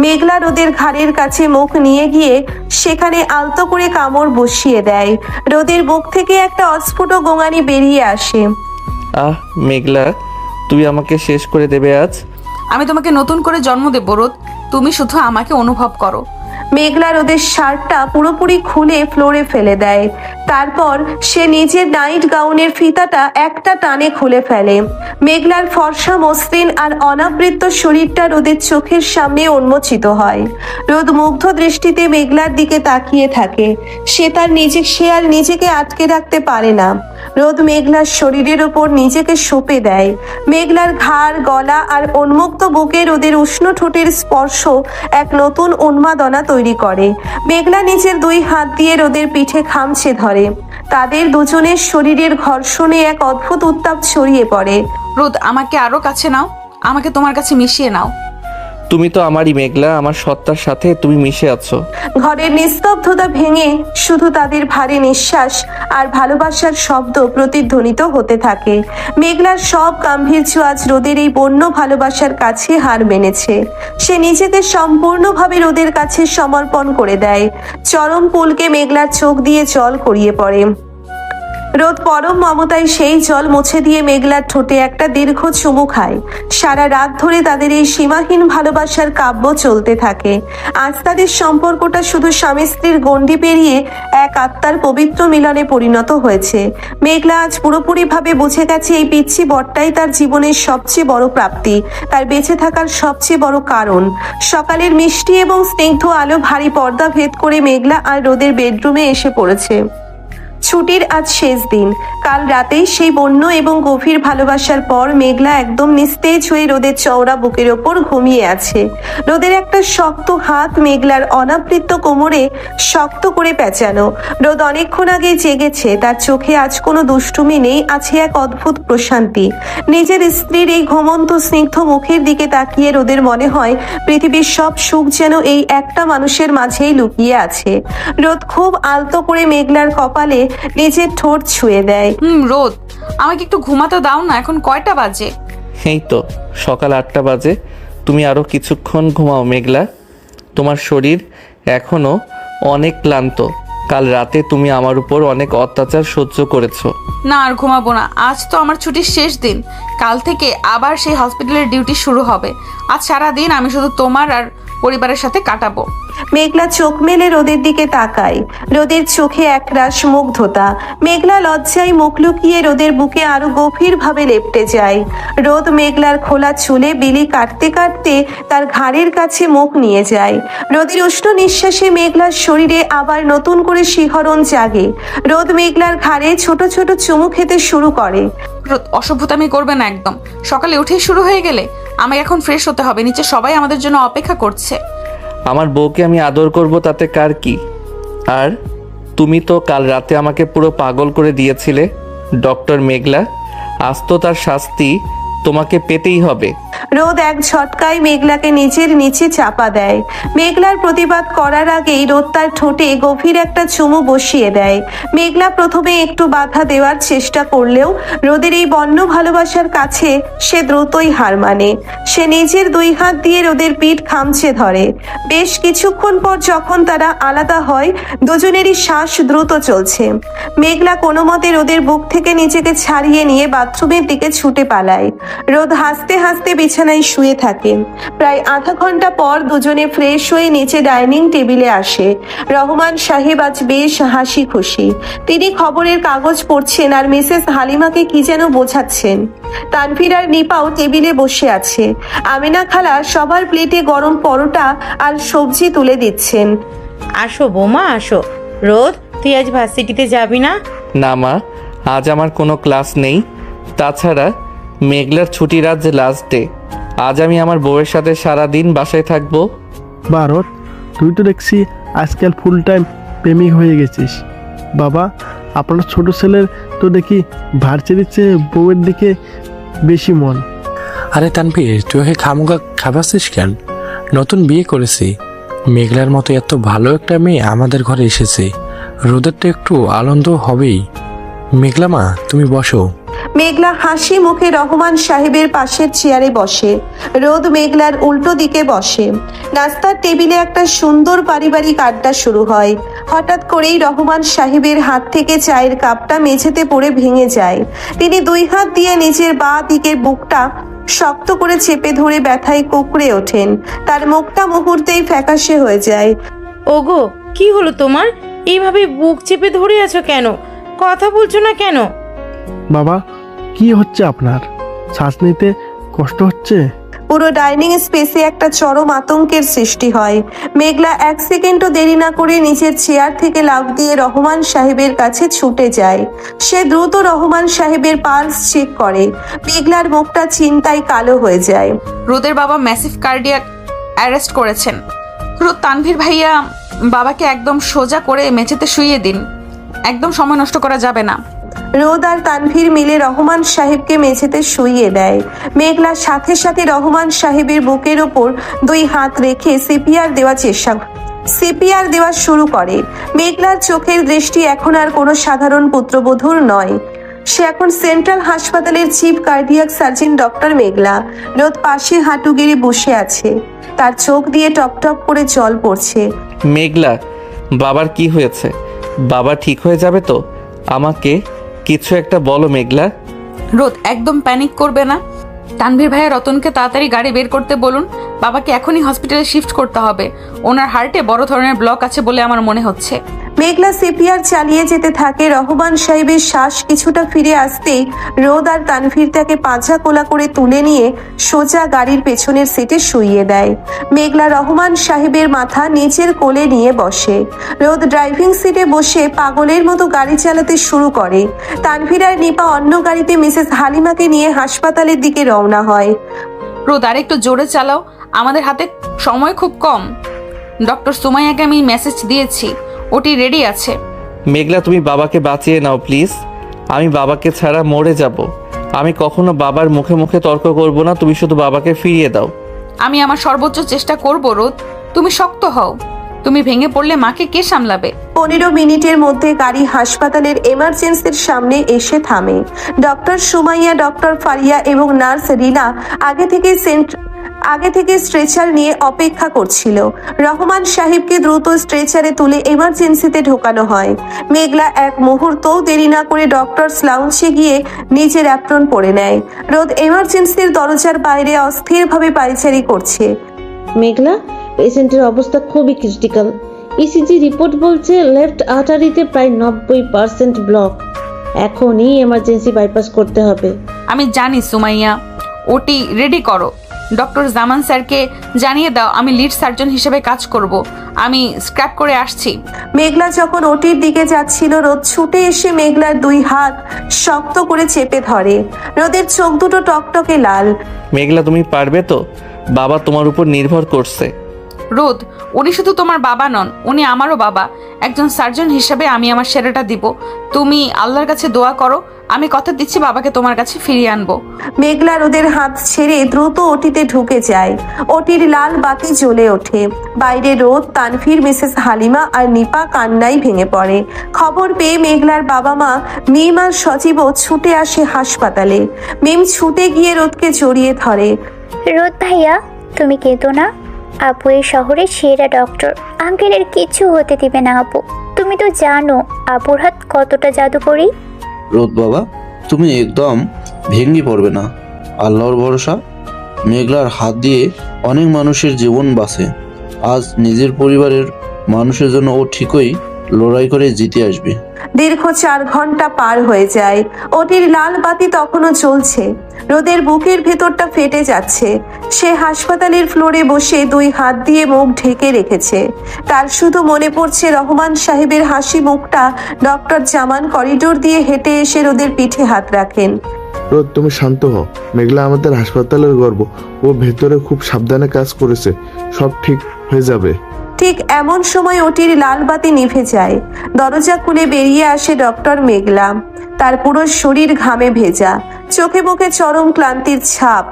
মেঘলা রোদের ঘাড়ের কাছে মুখ নিয়ে গিয়ে সেখানে আলতো করে কামড় বসিয়ে দেয়। রোদের বুক থেকে একটা অস্ফুট গোঙানি বেরিয়ে আসে। আহ মেঘলা, তুই আমাকে শেষ করে দেবে আজ? আমি তোমাকে নতুন করে জন্ম দেব রোদ, তুমি শুধু আমাকে অনুভব করো। মেঘলা রোদের শার্টটা পুরোপুরি খুলে ফ্লোরে ফেলে দেয়। তারপর সে নিজের নাইট গাউনের ফিতাটা একটা টানে খুলে ফেলে। মেঘলার ফর্সা মসৃণ আর অনাবৃত শরীরটা রোদের চোখের সামনে উন্মোচিত হয়। রোদ মুগ্ধ দৃষ্টিতে মেঘলার দিকে তাকিয়ে থাকে। সে আর নিজেকে আটকে রাখতে পারে না। রোদ মেঘলার শরীরের উপর নিজেকে সঁপে দেয়। মেঘলার ঘাড়, গলা আর উন্মুক্ত বুকে রোদের উষ্ণ ঠোঁটের স্পর্শ এক নতুন উন্মাদনা তৈরি করে। মেঘলা নিজের 2 হাত দিয়ে রোদের পিঠে খামচে ধরে। তাদের দুজনের শরীরের ঘর্ষণে এক অদ্ভুত উত্তাপ ছড়িয়ে পড়ে। রোদ, আমাকে আরো কাছে নাও, আমাকে তোমার কাছে মিশিয়ে নাও। তুমি তো আমারই মেঘলা, আমার সত্তার সাথে তুমি মিশে আছো। ঘরের নিস্তব্ধতা ভেঙে শুধু তাদের ভারী নিঃশ্বাস আর ভালোবাসার শব্দ প্রতিধ্বনিত হতে থাকে। মেঘলার সব গাম্ভীর্য আজ রোদের এই বন্য ভালোবাসার কাছে হার মেনেছে। সে নিজেকে সম্পূর্ণভাবে রোদের কাছে সমর্পণ করে দেয়। চরম পুলকে মেঘলার চোখ দিয়ে জল গড়িয়ে পড়ে। রোদ পরম মমতায় সেই জল মুছে দিয়ে মেঘলার ঠোঁটে একটা দীর্ঘ চুমু খায়। সারা রাত ধরে তাদের এই সীমাহীন ভালোবাসার কাব্য চলতে থাকে। আজ তাদের সম্পর্কটা শুধু স্বামী স্ত্রীর গণ্ডি পেরিয়ে এক আত্মার পবিত্র মিলনে পরিণত হয়েছে। মেঘলা আজ পুরোপুরিভাবে বুঝে গেছে এই পিচ্ছি বরটাই তার জীবনের সবচেয়ে বড় প্রাপ্তি, তার বেঁচে থাকার সবচেয়ে বড় কারণ। সকালের মিষ্টি এবং স্নিগ্ধ আলো ভারী পর্দা ভেদ করে মেঘলা আর রোদের বেডরুমে এসে পড়েছে। ছুটির আজ শেষ দিন। কাল রাতেই সেই বন্য এবং গভীর ভালোবাসার পর মেঘলা একদম নিস্তেজ হয়ে রোদের চওড়া বুকের ওপর ঘুমিয়ে আছে। রোদের একটা শক্ত হাত মেঘলার অনাবৃত কোমরে শক্ত করে পেঁচানো। রোদ অনেকক্ষণ আগে জেগেছে। তার চোখে আজ কোনো দুষ্টুমি নেই, আছে এক অদ্ভুত প্রশান্তি। নিজের স্ত্রীর এই ঘুমন্ত স্নিগ্ধ মুখের দিকে তাকিয়ে রোদের মনে হয় পৃথিবীর সব সুখ যেন এই একটা মানুষের মাঝেই লুকিয়ে আছে। রোদ খুব আলতো করে মেঘলার কপালে নিজের ঠোঁট ছুঁয়ে দেয়। রোদ, আমাকে একটু ঘুমাতে দাও না, এখন কয়টা বাজে? এই তো সকাল 8টা বাজে। তুমি আরো কিছুক্ষণ ঘুমাও মেঘলা, তোমার শরীর এখনো অনেক ক্লান্ত। কাল রাতে তুমি আমার উপর অনেক অত্যাচার সহ্য করেছো। না, আর ঘুমাবো না। আজ তো আমার ছুটির শেষ দিন। কাল থেকে আবার সেই হসপিটালের ডিউটি শুরু হবে। আজ সারা দিন আমি শুধু তোমার আর পরিবারের সাথে কাটাবো। মেঘলা চোখ মেলে রোদের দিকে তাকায়। রোদের চোখে একরাশ মুগ্ধতা। মেঘলা লজ্জায় মুখ লুকিয়ে রোদের বুকে আরো গভীরভাবে লেপ্টে যায়। রোদ মেঘলার খোলা চুলে বিলি কাটতে কাটতে তার ঘাড়ের কাছে মুখ নিয়ে যায়। রোদের উষ্ণ নিঃশ্বাসে মেঘলার শরীরে আবার নতুন করে শিহরণ জাগে। রোদ মেঘলার ঘাড়ে ছোট ছোট চুমু খেতে শুরু করে। রোদ, অসভ্যতামি করবে না একদম। সকালে উঠেই শুরু হয়ে গেলে। আমাকে এখন ফ্রেশ হতে হবে, নিচে সবাই আমাদের জন্য অপেক্ষা করছে। আমার বউকে আমি আদর করব তাতে কার কি? আর তুমি তো কাল রাতে আমাকে পুরো পাগল করে দিয়েছিলে ডক্টর মেঘলা। আজ তো তার শাস্তি তোমাকে পেতেই হবে। রোদ এক ঝটকায় মেঘলাকে নিজের নিচে চাপা দেয়। মেঘলার প্রতিবাদ করার আগেই রোদ তার ঠোঁটে গভীর একটা চুমু বসিয়ে দেয়। মেঘলা প্রথমে একটু বাধা দেওয়ার চেষ্টা করলেও রোদের এই বন্য ভালোবাসার কাছে সে দ্রুতই হার মানে। সে নিজের দুই হাত দিয়ে রোদের পিঠ খামচে ধরে। বেশ কিছুক্ষণ পর যখন তারা আলাদা হয়, দুজনেরই শ্বাস দ্রুত চলছে। মেঘলা কোনো মতে রোদের বুক থেকে নিজেকে ছাড়িয়ে নিয়ে বাথরুমের দিকে ছুটে পালায়। রোদ হাসতে হাসতে বিছানায় শুয়ে থাকেন। প্রায় আধা ঘন্টা পর দুজনে ফ্রেশ হয়ে নিচে ডাইনিং টেবিলে আসে। রহমান সাহেব আজ বেশ হাসি খুশি। তিনি খবরের কাগজ পড়ছেন আর মিসেস হালিমাকে কি যেন বোঝাচ্ছেন। তানভীর আর নিপাও টেবিলে বসে আছে। আমিনা খালা সবার প্লেটে গরম পরোটা আর সবজি তুলে দিচ্ছেন। আসো বৌমা আসো। রোদ, তুই আজ ভার্সিটিতে যাবি না? না মা, আজ আমার কোনো ক্লাস নেই। তাছাড়া মেঘলার ছুটির আজ লাস্ট ডে। আজ আমি আমার বউয়ের সাথে সারা দিন বাসায় থাকবো। ভারত, তুই তো দেখছি আজকাল ফুল টাইম প্রেমিক হয়ে গেছিস। বাবা, আপনার ছোট ছেলের তো দেখি ভার্সিটির চেয়ে বউয়ের দিকে বেশি মন। আরে তানভীর, তুই ওকে খামুখা খাবাসিস কেন? নতুন বিয়ে করেছি। মেঘলার মতো এত ভালো একটা মেয়ে আমাদের ঘরে এসেছে, রোদের তো একটু আনন্দ হবেই। মেঘলা মা, তুমি বসো। মেঘলা হাসি মুখে রহমান সাহেবের পাশের চেয়ারে বসে। রোদ মেঘলার উল্টো দিকে বসে। নাস্তার টেবিলে একটা সুন্দর পারিবারিক আড্ডা শুরু হয়। হঠাৎ করেই রহমান সাহেবের হাত থেকে চায়ের কাপটা মেঝেতে পড়ে ভেঙে যায়। তিনি দুই হাত দিয়ে নিজের বাঁ দিকের বুকটা শক্ত করে চেপে ধরে ব্যথায় কুঁকড়ে ওঠেন। তার মুখটা মুহূর্তেই ফ্যাকাশে হয়ে যায়। ওগো, কি হলো তোমার? এইভাবে বুক চেপে ধরে আছো কেন? কথা বলছো না কেন? বাবা, কি হচ্ছে আপনার? শ্বাস নিতে কষ্ট হচ্ছে? পুরো ডাইনিং স্পেসে একটা চরম আতঙ্কের সৃষ্টি হয়। মেঘলা এক সেকেন্ডও দেরি না করে নিজের চেয়ার থেকে লাফ দিয়ে রহমান সাহেবের কাছে ছুটে যায়। সে দ্রুত রহমান সাহেবের পালস চেক করে। মেঘলার মুখটা চিন্তায় কালো হয়ে যায়। রোদের বাবা ম্যাসিভ কার্ডিয়াক অ্যারেস্ট করেছেন। রোদ, তানভীর ভাইয়া বাবাকে একদম সোজা করে মেঝেতে শুইয়ে দিন। একদম সময় নষ্ট করা যাবে না। রোদ আর তানভীর মিলে রহমান সাহেবকে মেঝেতে শুইয়ে দেয়। মেঘলা সাথে সাথে রহমান সাহেবের বুকের ওপর দুই হাত রেখে সিপিআর দেওয়া শুরু করে। মেঘলার চোখের দৃষ্টি এখন আর কোনো সাধারণ পুত্রবধূর নয়। সে এখন সেন্ট্রাল হাসপাতালের চিফ কার্ডিয়াক সার্জন ডক্টর মেঘলা। রোদ পাশে হাঁটু গেড়ে বসে আছে। তার চোখ দিয়ে টপ টপ করে জল পড়ছে। মেঘলা, বাবার কি হয়েছে? বাবা ঠিক হয়ে যাবে তো? আমাকে কিছু একটা বলো মেঘলা। রোদ, একদম প্যানিক করবে না। তানভীর ভাইয়া রতনকে তাড়াতাড়ি গাড়ি বের করতে বলুন। বাবাকে এখনই হসপিটালে শিফট করতে হবে। ওনার হার্টে বড় ধরনের ব্লক আছে বলে আমার মনে হচ্ছে। মেঘলা সিপিআর চালিয়ে যেতে থাকে। রহমান সাহেবের শ্বাস কিছুটা ফিরে আসতেই রোদ আর তানভীর তাকে পাঁজা কোলা করে তুলে নিয়ে সোজা গাড়ির পেছনের সিটে শুইয়ে দেয়। মেঘলা রহমান সাহেবের মাথা নিচের কোলে নিয়ে বসে। রোদ ড্রাইভিং সিটে বসে পাগলের মতো গাড়ি চালাতে শুরু করে। তানভীর আর নিপা অন্য গাড়িতে মিসেস হালিমাকে নিয়ে হাসপাতালের দিকে রওনা হয়। রোদ, আর একটু জোরে চালাও, আমাদের হাতে সময় খুব কম। ডক্টর সুমাইয়াকে আমি মেসেজ দিয়েছি, ওটি রেডি আছে। মেঘলা, তুমি বাবাকে বাঁচিয়ে নাও প্লিজ। আমি বাবাকে ছাড়া মরে যাব। আমি কখনো বাবার মুখে মুখে তর্ক করব না। তুমি শুধু বাবাকে ফিরিয়ে দাও। আমি আমার সর্বোচ্চ চেষ্টা করব। রোদ, তুমি শক্ত হও। তুমি ভেঙে পড়লে মাকে কে সামলাবে? 15 মিনিটের মধ্যে গাড়ি হাসপাতালের এমার্জেন্সির সামনে এসে থামে। ডক্টর সুমাইয়া, ডক্টর ফারিয়া এবং নার্স রিনা আগে থেকে স্ট্রেচার নিয়ে অপেক্ষা করছিল। রহমান সাহেবকে দ্রুত স্ট্রেচারে তুলে এমার্জেন্সিতে ঢোকানো হয়। মেঘলা এক মুহূর্তও দেরি না করে ডক্টরস লাউঞ্জে গিয়ে নিজের অ্যাপ্রন পরে নেয়। রোদ এমার্জেন্সির দরজার বাইরে অস্থিরভাবে পায়চারি করছে। মেঘলা, পেশেন্টের অবস্থা খুবই ক্রিটিক্যাল। ইসিজি রিপোর্ট বলছে লেফট আর্টারিতে প্রায় 90% ব্লক। এখনই এমার্জেন্সি বাইপাস করতে হবে। আমি জানি সুমাইয়া, ওটি রেডি করো। ডক্টর জামান স্যারকে জানিয়ে দাও আমি লিড সার্জন হিসেবে কাজ করব। আমি স্ক্র্যাপ করে আসছি। মেঘলা যখন ওটির দিকে যাচ্ছিল, রোদ ছুটে এসে মেঘলার দুই হাত শক্ত করে চেপে ধরে। রোদের চোখ দুটো টকটকে লাল। মেঘলা, তুমি পারবে তো? বাবা তোমার উপর নির্ভর করছে। রোদ, উনি শুধু তোমার বাবা নন, উনি আমারও বাবা। একজন সার্জন হিসেবে আমি আমার সেরাটা দিব। তুমি আল্লাহর কাছে দোয়া করো, আমি কথা দিচ্ছি বাবাকে তোমার কাছে ফিরিয়ে আনবো। মেঘলা রোদের হাত ছেড়ে দ্রুত ওটিতে ঢুকে যায়। ওটির লাল বাতি জ্বলে ওঠে। বাইরে রোদ, তানভীর, মিসেস হালিমা আর নিপা কান্নায় ভেঙে পড়ে। খবর পেয়ে মেঘলার বাবা মা মিম আর সজীবও ছুটে আসে হাসপাতালে। মিম ছুটে গিয়ে রোদকে জড়িয়ে ধরে। রোদ ভাইয়া, তুমি কেঁদো না। আপু এই শহরের সেরা ডক্টর, আঙ্কেলের কিছু হতে দিবে না। আপু, তুমি তো জানো আপুর হাত কতটা জাদুকরি। রোদ বাবা, তুমি একদম ভেঙে পড়বে না। আল্লাহর ভরসা। মেঘলার হাত দিয়ে অনেক মানুষের জীবন বাঁচে। আজ নিজের পরিবারের মানুষের জন্য ও ঠিকই লড়াই করে জিতে আসবে। দীর্ঘ 4 ঘন্টা পার হয়ে যায়। ওটির লাল বাতি তখনও চলছে। রোদের বুকের ভেতরটা ফেটে যাচ্ছে। সে হাসপাতালের ফ্লোরে বসে দুই হাত দিয়ে মুখ ঢেকে রেখেছে। তার শুধু মনে পড়ছে রহমান সাহেবের হাসি মুখটা। ডক্টর জামান করিডোর দিয়ে হেঁটে এসে রোদের পিঠে হাত রাখেন। রোদ, তুমি শান্ত হও। মেঘলা আমাদের হাসপাতালের গর্ব। ও ভেতরে খুব সাবধানে কাজ করেছে। সব ঠিক হয়ে যাবে। ঠিক এমন সময় ওটির লাল বাতি নিভে যায়। দরজা খুলে বেরিয়ে আসে ডক্টর মেঘলা। তার পুরো শরীর ঘামে ভেজা, চোখে মুখে চরম ক্লান্তির ছাপ,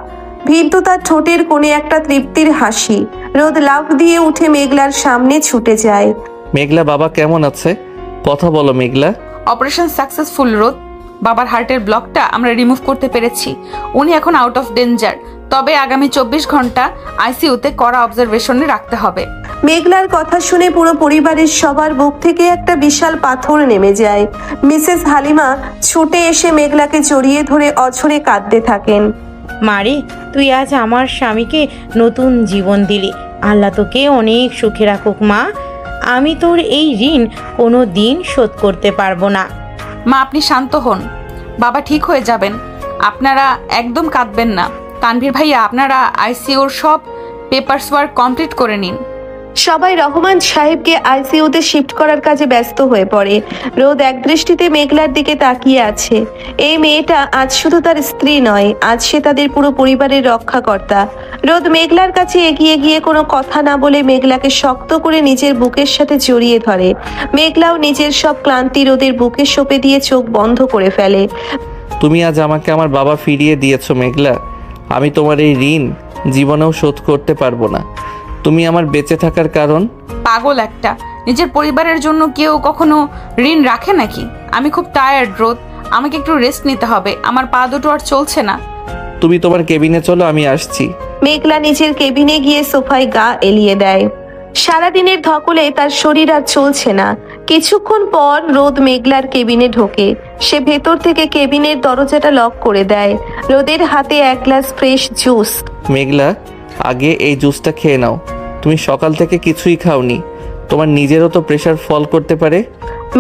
কিন্তু তার ঠোঁটের কোণে একটা তৃপ্তির হাসি। রোদ লাফ দিয়ে উঠে মেঘলার সামনে ছুটে যায়। মেঘলা, বাবা কেমন আছে? কথা বলো মেঘলা। অপারেশন সাকসেসফুল রোদ। বাবার হার্টের ব্লকটা আমরা রিমুভ করতে পেরেছি। উনি এখন আউট অফ ডেঞ্জার। তবে আগামী 24 ঘন্টা আইসিইউতে কড়া অবজারভেশনে রাখতে হবে। মেঘলার কথা শুনে পুরো পরিবারের সবার বুক থেকে একটা বিশাল পাথর নেমে যায়। মিসেস হালিমা ছুটে এসে মেঘলাকে জড়িয়ে ধরে অঝরে কাঁদতে থাকেন। মারে, তুই আজ আমার স্বামীকে নতুন জীবন দিলি। আল্লাহ তোকে অনেক সুখে রাখুক মা। আমি তোর এই ঋণ কোনো দিন শোধ করতে পারবো না। মা, আপনি শান্ত হন। বাবা ঠিক হয়ে যাবেন। আপনারা একদম কাঁদবেন না। তানভীর ভাইয়া, আপনারা আইসিইউর সব পেপারস ওয়ার্ক কমপ্লিট করে নিন। সবাই রহমান সাহেবকে আইসিইউতে শিফট করার কাজে ব্যস্ত হয়ে পড়ে। রোদ একদৃষ্টিতে মেঘলার দিকে তাকিয়ে আছে। এই মেয়েটা আজ শুধু তার স্ত্রী নয়, আজ সে তাদের পুরো পরিবারের রক্ষাকর্তা। রোদ মেঘলার কাছে এগিয়ে গিয়ে কোনো কথা না বলে মেঘলাকে শক্ত করে নিজের বুকের সাথে জড়িয়ে ধরে। মেঘলাও নিজের সব ক্লান্তি রোদের বুকে সঁপে দিয়ে চোখ বন্ধ করে ফেলে। তুমি আজ আমাকে আমার বাবা ফিরিয়ে দিয়েছো মেঘলা। আমি তোমার এই ঋণ জীবনেও শোধ করতে পারবো না। তুমি আমার বেঁচে থাকার কারণ। পাগল একটা, নিজের পরিবারের জন্য কেউ কখনো ঋণ রাখে নাকি? আমি খুব টায়ার্ড রোদ, আমাকে একটু রেস্ট নিতে হবে। আমার পা দুটো আর চলছে না। তুমি তোমার কেবিনে চলো, আমি আসছি। মেঘলা নিজের কেবিনে গিয়ে সোফায় গা এলিয়ে দেয়। সারাদিনের ধকলে তার শরীর আর চলছে না। কিছুক্ষণ পর রোদ মেঘলার কেবিনে ঢোকে। সে ভেতর থেকে কেবিনের দরজাটা লক করে দেয়। রোদের হাতে এক গ্লাস ফ্রেশ জুস। মেঘলা, আগে এই জুসটা খেয়ে নাও। তুমি সকাল থেকে কিছুই খাওনি। তোমার নিজেরও তো প্রেশার ফল করতে পারে।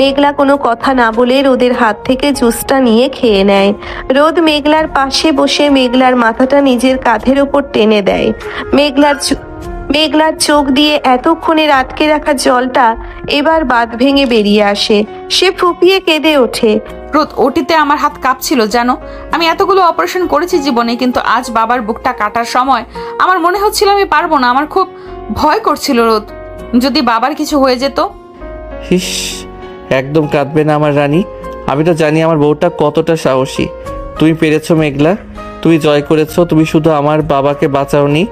মেঘলা কোনো কথা না বলে রোদের হাত থেকে জুসটা নিয়ে খেয়ে নেয়। রোদ মেঘলার পাশে বসে মেঘলার মাথাটা নিজের কাঁধের ওপর টেনে দেয়। মেঘলার চোখ দিয়ে এতক্ষণের আটকে রাখা জলটা এবার বাঁধ ভেঙে বেরিয়ে আসে। সে ফুপিয়ে কেঁদে ওঠে। রোদ, ওটিতে আমার হাত কাঁপছিল জানো। আমি এতগুলো অপারেশন করেছি জীবনে, কিন্তু আজ বাবার বুকটা কাটার সময় আমার মনে হচ্ছিল আমি পারবো না। আমার খুব ভয় করছিল রোদ, যদি বাবার কিছু হয়ে যেত। হিস, একদম কাঁদবে না আমার রানী। আমি তো জানি আমার বউটা কতটা সাহসী। তুমি পেরেছো মেঘলা, তুমি জয় করেছো। তুমি শুধু আমার বাবাকে বাঁচাওনি,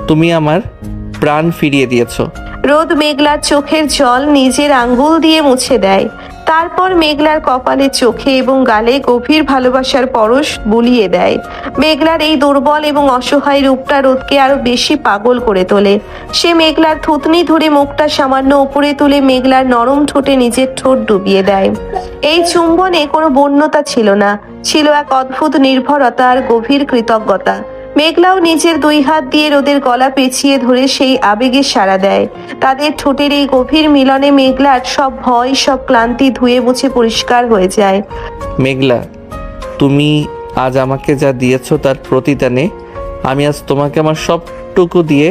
তুমি আমার প্রাণ ফিরিয়ে দিয়েছো। রোদ মেঘলার চোখের জল নিজের আঙ্গুল দিয়ে মুছে দেয়। তারপর মেঘলার কপালে, চোখে এবং গালে গভীর ভালোবাসার পরশ বুলিয়ে দেয়। মেঘলার এই দুর্বল এবং অসহায় রূপটা রোদকে আরো বেশি পাগল করে তোলে। সে মেঘলার থুতনি ধরে মুখটা সামান্য উপরে তুলে মেঘলার নরম ঠোঁটে নিজের ঠোঁট ডুবিয়ে দেয়। এই চুম্বনে কোনো বন্যতা ছিল না, ছিল এক অদ্ভুত নির্ভরতা আর গভীর কৃতজ্ঞতা। মেঘলাও নিজের দুই হাত দিয়ে রোদের গলা পেঁচিয়ে ধরে সেই আবেগে সাড়া দেয়। তাদের ঠোঁটের এই গভীর মিলনে মেঘলার সব ভয়, সব ক্লান্তি ধুয়ে মুছে পরিষ্কার হয়ে যায়। মেঘলা, তুমি আজ আমাকে যা দিয়েছো তার প্রতিদানে আমি আজ তোমাকে আমার সবটুকু দিয়ে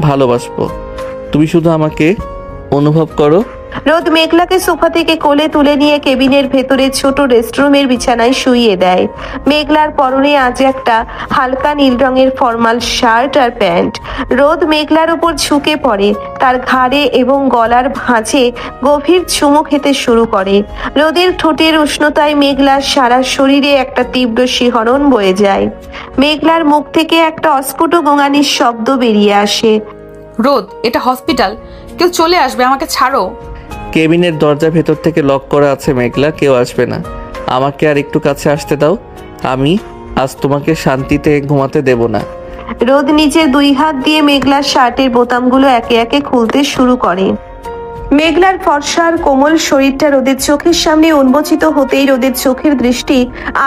ভালোবাসবো। তুমি শুধু আমাকে অনুভব করো। রোদ মেঘলাকে সোফা থেকে কোলে তুলে নিয়ে কেবিনের ভেতরে ছোট রেস্টরুমের বিছানায় শুইয়ে দেয়। মেঘলার পরনে আজ একটা হালকা নীল রঙের ফর্মাল শার্ট আর প্যান্ট। রোদ মেঘলার উপর ঝুঁকে পড়ে, তার ঘাড়ে এবং গলার ভাঁজে গভীর চুমু খেতে শুরু করে। রোদের ঠোঁটের উষ্ণতায় মেঘলার সারা শরীরে একটা তীব্র শিহরণ বয়ে যায়। মেঘলার মুখ থেকে একটা অস্ফুট গোঙানির শব্দ বেরিয়ে আসে। রোদ, এটা হসপিটাল, কেউ চলে আসবে, আমাকে ছাড়ো। কেবিনের দরজা ভেতর থেকে লক করা আছে মেঘলা, কেউ আসবে না। আমাকে আর একটু কাছে আসতে দাও, আমি আজ তোমাকে শান্তিতে ঘুমাতে দেব না। রোদ নিজের দুই হাত দিয়ে মেঘলার শার্টের বোতামগুলো একে একে খুলতে শুরু করে। মেঘলার ফর্সার কোমল শরীরটা রোদের চোখের সামনে উন্মোচিত হতেই রোদের চোখের দৃষ্টি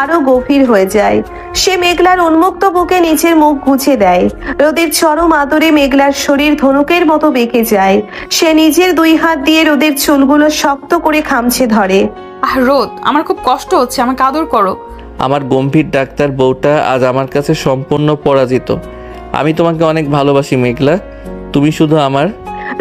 আরো গভীর হয়ে যায়। সে মেঘলার উন্মুক্ত বুকে নিচের মুখ গুছে দেয়। রোদের চরম আদরে মেঘলার শরীর ধনুকের মতো বেঁকে যায়। সে নিজের দুই হাত দিয়ে রোদের চুলগুলো শক্ত করে খামচে ধরে। রোদ, আমার খুব কষ্ট হচ্ছে, আমাকে আদর করো। আমার গম্ভীর ডাক্তার বউটা আজ আমার কাছে সম্পূর্ণ পরাজিত। আমি তোমাকে অনেক ভালোবাসি মেঘলা, তুমি শুধু আমার।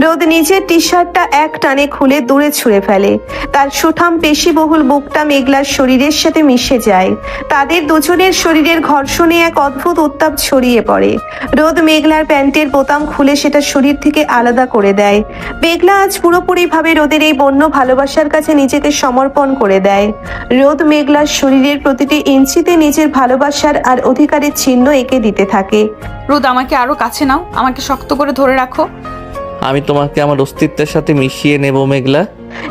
রোদ নিজের টি শার্টটা এক টানে খুলে দূরে ছুঁড়ে ফেলে। তার সুঠাম পেশিবহুল বুকটা মেঘলার শরীরের সাথে মিশে যায়। তাদের দুজনের শরীরের ঘর্ষণে এক অদ্ভুত উত্তাপ ছড়িয়ে পড়ে। রোদ মেঘলার প্যান্টের বোতাম খুলে সেটা শরীর থেকে আলাদা করে দেয়। মেঘলা আজ পুরোপুরিভাবে রোদের এই বন্য ভালোবাসার কাছে নিজেকে সমর্পণ করে দেয়। রোদ মেঘলার শরীরের প্রতিটি ইঞ্চিতে নিজের ভালোবাসার আর অধিকারের চিহ্ন এঁকে দিতে থাকে। রোদ, আমাকে আরো কাছে নাও, আমাকে শক্ত করে ধরে রাখো। আমি তোমাকে আমার অস্তিত্বের সাথে মিশিয়ে নেব মেঘলা।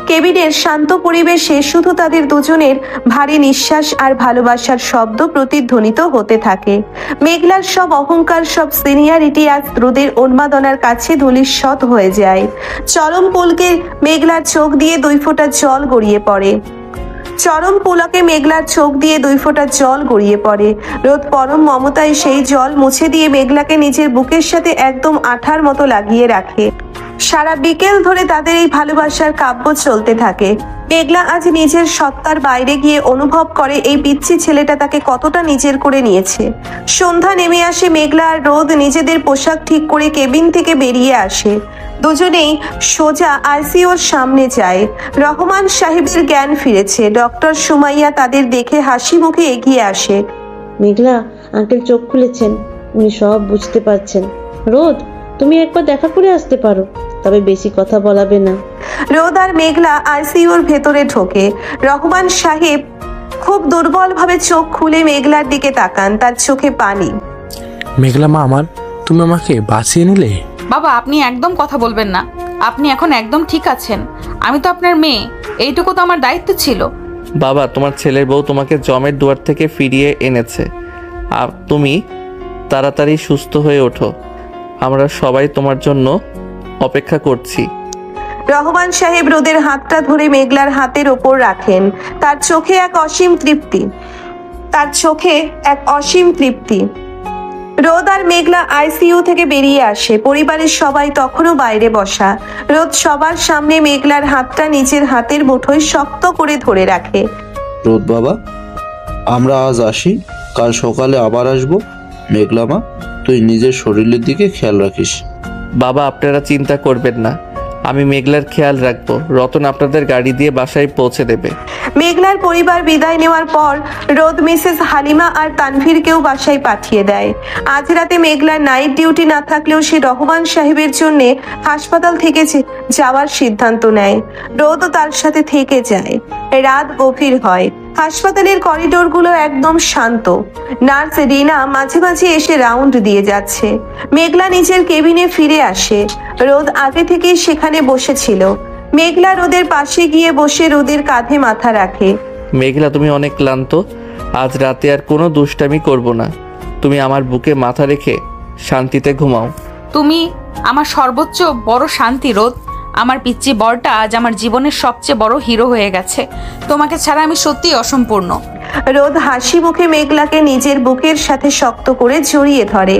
কেবিনের শান্ত পরিবেশে শুধু তাদের দুজনের ভারী নিঃশ্বাস আর ভালোবাসার শব্দ প্রতিধ্বনিত হতে থাকে। মেঘলার সব অহংকার, সব সিনিয়রিটি আজ রোদের উন্মাদনার কাছে ধূলিসাৎ হয়ে যায়। চরম পুলকে মেঘলার চোখ দিয়ে দুই ফোঁটা জল গড়িয়ে পড়ে। চরম পুলকে মেঘলার চোখ দিয়ে দুই ফোঁটা জল গড়িয়ে পড়ে। রোদ পরম মমতায় সেই জল মুছে দিয়ে মেঘলাকে নিজের বুকের সাথে একদম আঠার মতো লাগিয়ে রাখে। সারা বিকেল ধরে তাদের এই ভালোবাসার কাব্য চলতে থাকে। মেঘলা আজ নিজের সত্তার বাইরে গিয়ে অনুভব করে এই পিচ্ছি ছেলেটা তাকে কতটা নিজের করে নিয়েছে। সন্ধ্যা নেমে আসে, মেঘলা আর রোদ নিজেদের পোশাক ঠিক করে কেবিন থেকে বেরিয়ে আসে। দুজনেই সোজা আইসিইউর সামনে যায়। রহমান সাহেবের জ্ঞান ফিরেছে। ডক্টর সুমাইয়া তাদের দেখে হাসি মুখে এগিয়ে আসে। মেঘলা, আঙ্কেল চোখ খুলেছেন, উনি সব বুঝতে পারছেন। রোদ, তুমি একবার দেখা করে আসতে পারো, তবে বেশি কথা বলাবে না। রোদ আর মেঘলা আইসিইউর ভেতরে ঢোকে। রহমান সাহেব খুব দুর্বলভাবে চোখ খুলে মেঘলার দিকে তাকান, তার চোখে পানি। মেঘলা মা আমার, তুমি আমাকে বাঁচিয়ে নিলে। বাবা, আপনি একদম কথা বলবেন না, আপনি এখন একদম ঠিক আছেন। আমি তো আপনার মেয়ে, এইটুকু তো আমার দায়িত্ব ছিল। বাবা, তোমার ছেলের বউ তোমাকে জমের দুয়ার থেকে ফিরিয়ে এনেছে। আর তুমি তাড়াতাড়ি সুস্থ হয়ে ওঠো, আমরা সবাই তোমার জন্য অপেক্ষা করছি। রহমান সাহেব রোদের হাতটা ধরে মেঘলার হাতের ওপর রাখেন। তার চোখে এক অসীম তৃপ্তি। রোদ আর মেঘলা আইসিইউ থেকে বেরিয়ে আসে। পরিবারের সবাই তখনও বাইরে বসা। রোদ সবার সামনে মেঘলার হাতটা নিজের হাতের মুঠোয় শক্ত করে ধরে রাখে। রোদ বাবা, আমরা আজ আসি, কাল সকালে আবার আসবো। মেঘলা মা, তুই নিজের শরীরের দিকে খেয়াল রাখিস। বাবা, আপনারা চিন্তা করবেন না, আমি মেঘলার খেয়াল রাখবো। রতন আপনাদের গাড়ি দিয়ে বাসায় পৌঁছে দেবে। মেঘলার পরিবার বিদায় নেওয়ার পর রোদ মিসেস হালিমা আর তানভীরকেও বাসায় পাঠিয়ে দেয়। আজ রাতে মেঘলার নাইট ডিউটি না থাকলেও সে রহমান সাহেবের জন্য হাসপাতাল থেকে যাওয়ার সিদ্ধান্ত নেয়। রোদও তার সাথে থেকে যায়। রাত গভীর হয়। হাসপাতালের করিডোরগুলো একদম শান্ত। নার্স রিনা মাঝে মাঝে এসে রাউন্ড দিয়ে যাচ্ছে। মেঘলা নিজের কেবিনে ফিরে আসে। রোদ আগে থেকেই সেখানে বসেছিল। মেঘলা রোদের পাশে গিয়ে বসে রোদের কাঁধে মাথা রাখে। মেঘলা, তুমি অনেক ক্লান্ত, আজ রাতে আর কোনো দুষ্টামি করব না। তুমি আমার বুকে মাথা রেখে শান্তিতে ঘুমাও। তুমি আমার সর্বোচ্চ বড় শান্তি রোদ। আমার পিচ্চি বরটা আজ আমার জীবনের সবচেয়ে বড় হিরো হয়ে গেছে। তোমাকে ছাড়া আমি সত্যিই অসম্পূর্ণ। রোদ হাসি মুখে মেঘলাকে নিজের বুকের সাথে শক্ত করে জড়িয়ে ধরে।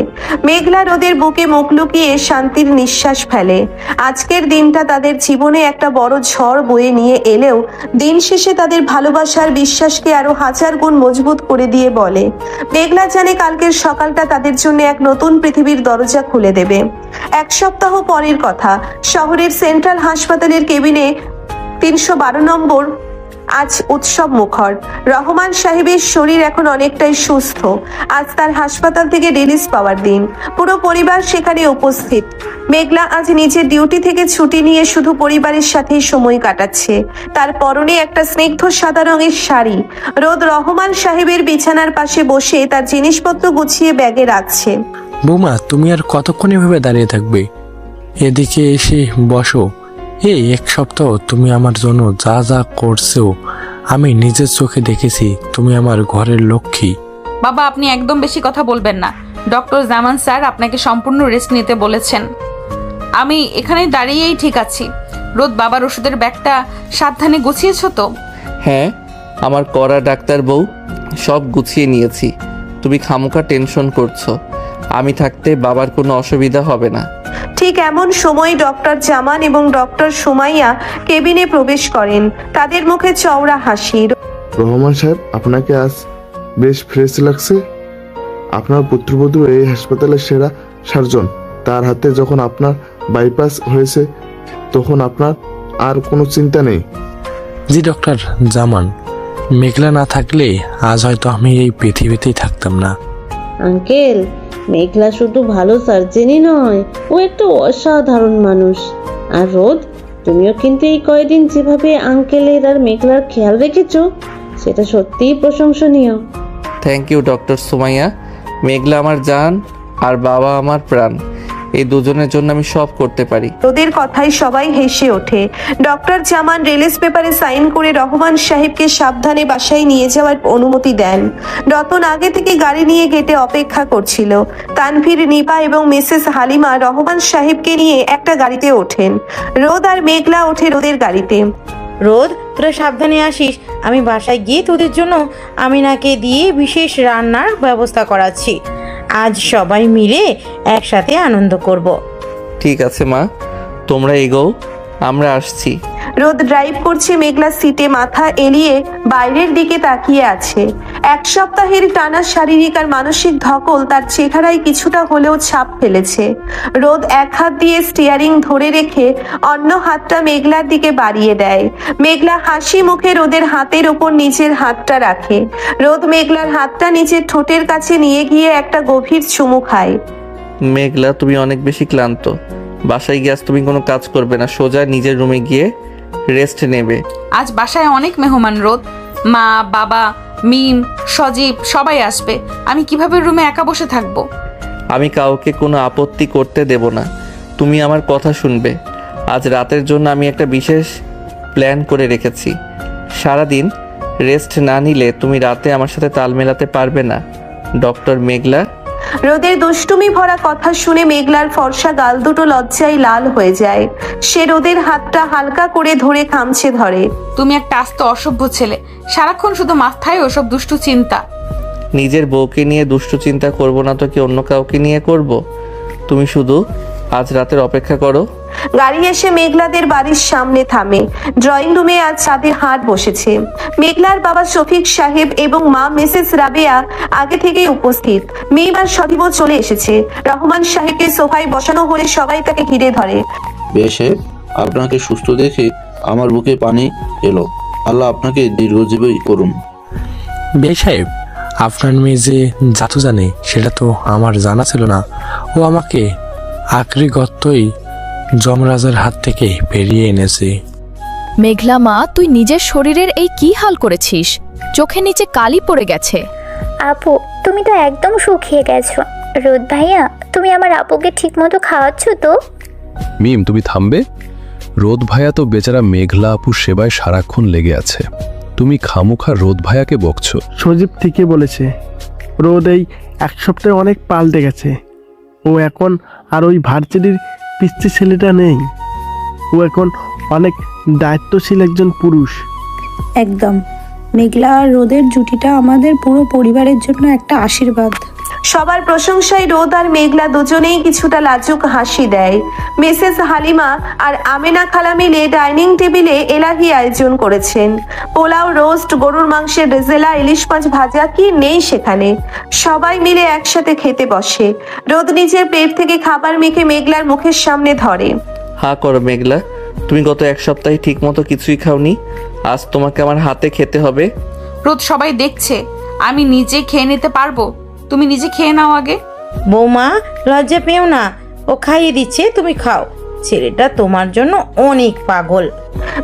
মেঘলা রোদের বুকে মুখ লুকিয়ে শান্তির নিঃশ্বাস ফেলে। আজকের দিনটা তাদের জীবনে একটা বড় ঝড় বয়ে নিয়ে এলেও দিন শেষে তাদের ভালোবাসার বিশ্বাসকে আরো হাজার গুণ মজবুত করে দিয়ে বলে, মেঘলা জানে কালকের সকালটা তাদের জন্য এক নতুন পৃথিবীর দরজা খুলে দেবে। এক সপ্তাহ পরের কথা, শহরের সেন্ট্রাল হাসপাতালের কেবিনে 312 নম্বর আজ উৎসব মুখর। রহমান সাহেবের শরীর এখন অনেকটাই সুস্থ। আজ তার হাসপাতাল থেকে রিলিজ পাওয়ার দিন। পুরো পরিবার সেখানে উপস্থিত। মেঘলা আজ নিজের ডিউটি থেকে ছুটি নিয়ে শুধু পরিবারের সাথেই সময় কাটাচ্ছে। তার পরনে একটা স্নিগ্ধ সাদা রঙের শাড়ি। রোদ রহমান সাহেবের বিছানার পাশে বসে তার জিনিসপত্র গুছিয়ে ব্যাগে রাখছে। বৌমা, তুমি আর কতক্ষণ এভাবে দাঁড়িয়ে থাকবে? এদিকে এসে বসো। এই এক সপ্তাহ তুমি আমার জন্য যা যা করছো আমি নিজের চোখে দেখেছি। তুমি আমার ঘরের লক্ষ্মী। বাবা, আপনি একদম বেশি কথা বলবেন না। ডক্টর জামান স্যার আপনাকে সম্পূর্ণ রেস্ট নিতে বলেছেন। আমি এখানে দাঁড়িয়েই ঠিক আছি। রোদ, বাবার ওষুধের ব্যাগটা সাবধানে গুছিয়েছো তো? হ্যাঁ, আমার কড়া ডাক্তার বউ, সব গুছিয়ে নিয়েছি। তুমি খামোকা টেনশন করছো। আমি থাকতে বাবার কোনো অসুবিধা হবে না। ঠিক এমন সময় ডক্টর জামান এবং ডক্টর সুমাইয়া কেবিনে প্রবেশ করেন। তাদের মুখে চওড়া হাসি। রহমান সাহেব, আপনাকে আজ বেশ ফ্রেশ লাগছে। আপনার পুত্রবধূ এই হাসপাতালের সেরা সার্জন। তার হাতে যখন আপনার বাইপাস হয়েছে তখন আপনার আর কোনো চিন্তা নেই। জি ডক্টর জামান, মেঘলা না থাকলে আজ হয়তো আমি এই পৃথিবীতেই থাকতাম না। আঙ্কেল, মেঘলা শুধু ভালো সার্জেনই নয়, ও একটা অসাধারণ মানুষ। আর রোদ, তুমিও কিন্তু এই কয়দিন যেভাবে আঙ্কেলের আর মেঘলার খেয়াল রেখেছো সেটা সত্যিই প্রশংসনীয়। Thank you doctor Sumaiya. মেঘলা আমার জান আর বাবা আমার প্রাণ। এই দুজনের জন্য আমি সব করতে পারি। ওদের কথায় সবাই হেসে ওঠে। ডক্টর জামান রিলিজ পেপারে সাইন করে রহমান সাহেবকে সাবধানে বাসায় নিয়ে যাওয়ার অনুমতি দেন। রতন আগে থেকে গাড়ি নিয়ে গেটে অপেক্ষা করছিল। তানভীর, নিপা এবং মিসেস হালিমা রহমান সাহেবকে নিয়ে একটা গাড়িতে ওঠেন। রোদ আর মেঘলা ওঠে রোদের গাড়িতে। রোদ, তোরা সাবধানে আসিস। আমি বাসায় গিয়ে তোদের জন্য আমিনাকে দিয়ে বিশেষ রান্নার ব্যবস্থা করাচ্ছি। আজ সবাই মিলে একসাথে আনন্দ করব। ঠিক আছে মা, তোমরা এগোও, আমরা আসছি। রোদ ড্রাইভ করছে। মেঘলা সিটে মাথা এলিয়ে বাইরের দিকে তাকিয়ে আছে। এক সপ্তাহের টানা শারীরিক আর মানসিক ধকল তার চেহারায় কিছুটা হলেও ছাপ ফেলেছে। রোদ এক হাত দিয়ে স্টিয়ারিং ধরে রেখে অন্য হাতটা মেঘলার দিকে বাড়িয়ে দেয়। মেঘলা হাসি মুখে রোদের হাতের ওপর নিজের হাতটা রাখে। রোদ মেঘলার হাতটা নিজের ঠোঁটের কাছে নিয়ে গিয়ে একটা গভীর চুমু খায়। মেঘলা, তুমি অনেক বেশি ক্লান্ত। বাসায় গিয়ে আজ তুমি কোনো কাজ করবে না, সোজা নিজের রুমে গিয়ে রেস্ট নেবে। আজ বাসায় অনেক মেহমান। রোদ, মা, বাবা, মিম, সজীব সবাই আসবে। আমি কিভাবে রুমে একা বসে থাকবো? আমি কাউকে কোনো আপত্তি করতে দেব না। তুমি আমার কথা শুনবে। আজ রাতের জন্য আমি একটা বিশেষ প্ল্যান করে রেখেছি। সারাদিন রেস্ট না নিলে তুমি রাতে আমার সাথে তাল মেলাতে পারবে না। ডক্টর মেঘলা। রোদের দুষ্টুমি ভরা কথা শুনে মেঘলার ফর্সা গাল দুটো লজ্জায় লাল হয়ে যায়। সে রোদের হাতটা হালকা করে ধরে খামচে ধরে। তুমি একটা আস্ত অসভ্য ছেলে। সারাক্ষণ শুধু মাথায় ওসব দুষ্টু চিন্তা। নিজের বউকে নিয়ে দুষ্টু চিন্তা করব না তো কি অন্য কাউকে নিয়ে করব? তুমি শুধু আজ রাতের অপেক্ষা করো। গাড়ি এসে মেঘলাদের বাড়ির সামনে থামে। ড্রয়িং রুমে আজ সাদে হাট বসেছে। মেঘলার বাবা শফিক সাহেব এবং মা মিসেস রাবেয়া আগে থেকেই উপস্থিত। মেয়ে আর সজীবও চলে এসেছে। রহমান সাহেবকে সোফায় বসানো হলে সবাই তাকে ঘিরে ধরে। বেশে, আপনাকে সুস্থ দেখে আমার বুকে পানি এলো। আল্লাহ আপনাকে দীর্ঘজীবী করুন। বে সাহেব, আপনার মেয়ে যে জাদু জানে সেটা তো আমার জানা ছিল না। ও আমাকে আখরি গর্তই যমরাজার হাত থেকে বেরিয়ে এনেছে। মেঘলা মা, তুই নিজের শরীরের এই কি হাল করেছিস? চোখের নিচে কালি পড়ে গেছে। আপু, তুমি তো একদম শুকিয়ে গেছো। রোদ ভাইয়া, তুমি আমার আপুকে ঠিকমতো খাওয়াচ্ছ তো? মিম, তুমি থামবে? রোদ ভাইয়া তো বেচারা মেঘলা আপুর সেবায় সারাক্ষণ লেগে আছে। তুমি খামোখা রোদ ভাইয়াকে বকছো। সজীব ঠিকই বলেছে। রোদ এই এক সপ্তাহে অনেক পাল্টে গেছে। ও এখন আর ওই ভার্চেরির পিচ্ছি ছেলেটা নেই। ও এখন অনেক দায়িত্বশীল একজন পুরুষ। একদম। মেঘলা আর রোদের জুটিটা আমাদের পুরো পরিবারের জন্য একটা আশীর্বাদ। সবার প্রশংসায় রোদ আর মেঘলা দুজনেই কিছুটা লাজুক হাসি দেয়। মিসেস হালিমা আর আমেনা খালা মিলে ডাইনিং টেবিলে এলাহি আয়োজন করেছেন। পোলাও, রোস্ট, গরুর মাংসের রেজেলা, ইলিশ মাছ ভাজা, কি নেই সেখানে। সবাই মিলে একসাথে খেতে বসে। রোদ নিজের প্লেট থেকে খাবার মেখে মেঘলার মুখের সামনে ধরে। হা করো মেঘলা, তুমি গত এক সপ্তাহে ঠিক মতো কিছুই খাওনি, আজ তোমাকে আমার হাতে খেতে হবে। রোদ সবাই দেখছে, আমি নিজে খেয়ে নিতে পারবো, তুমি নিজে খেয়ে নাও আগে। বৌমা লজ্জা পেও না, ও খাইয়ে দিচ্ছে, তুমি খাও। ছেলেটা তোমার জন্য অনেক পাগল।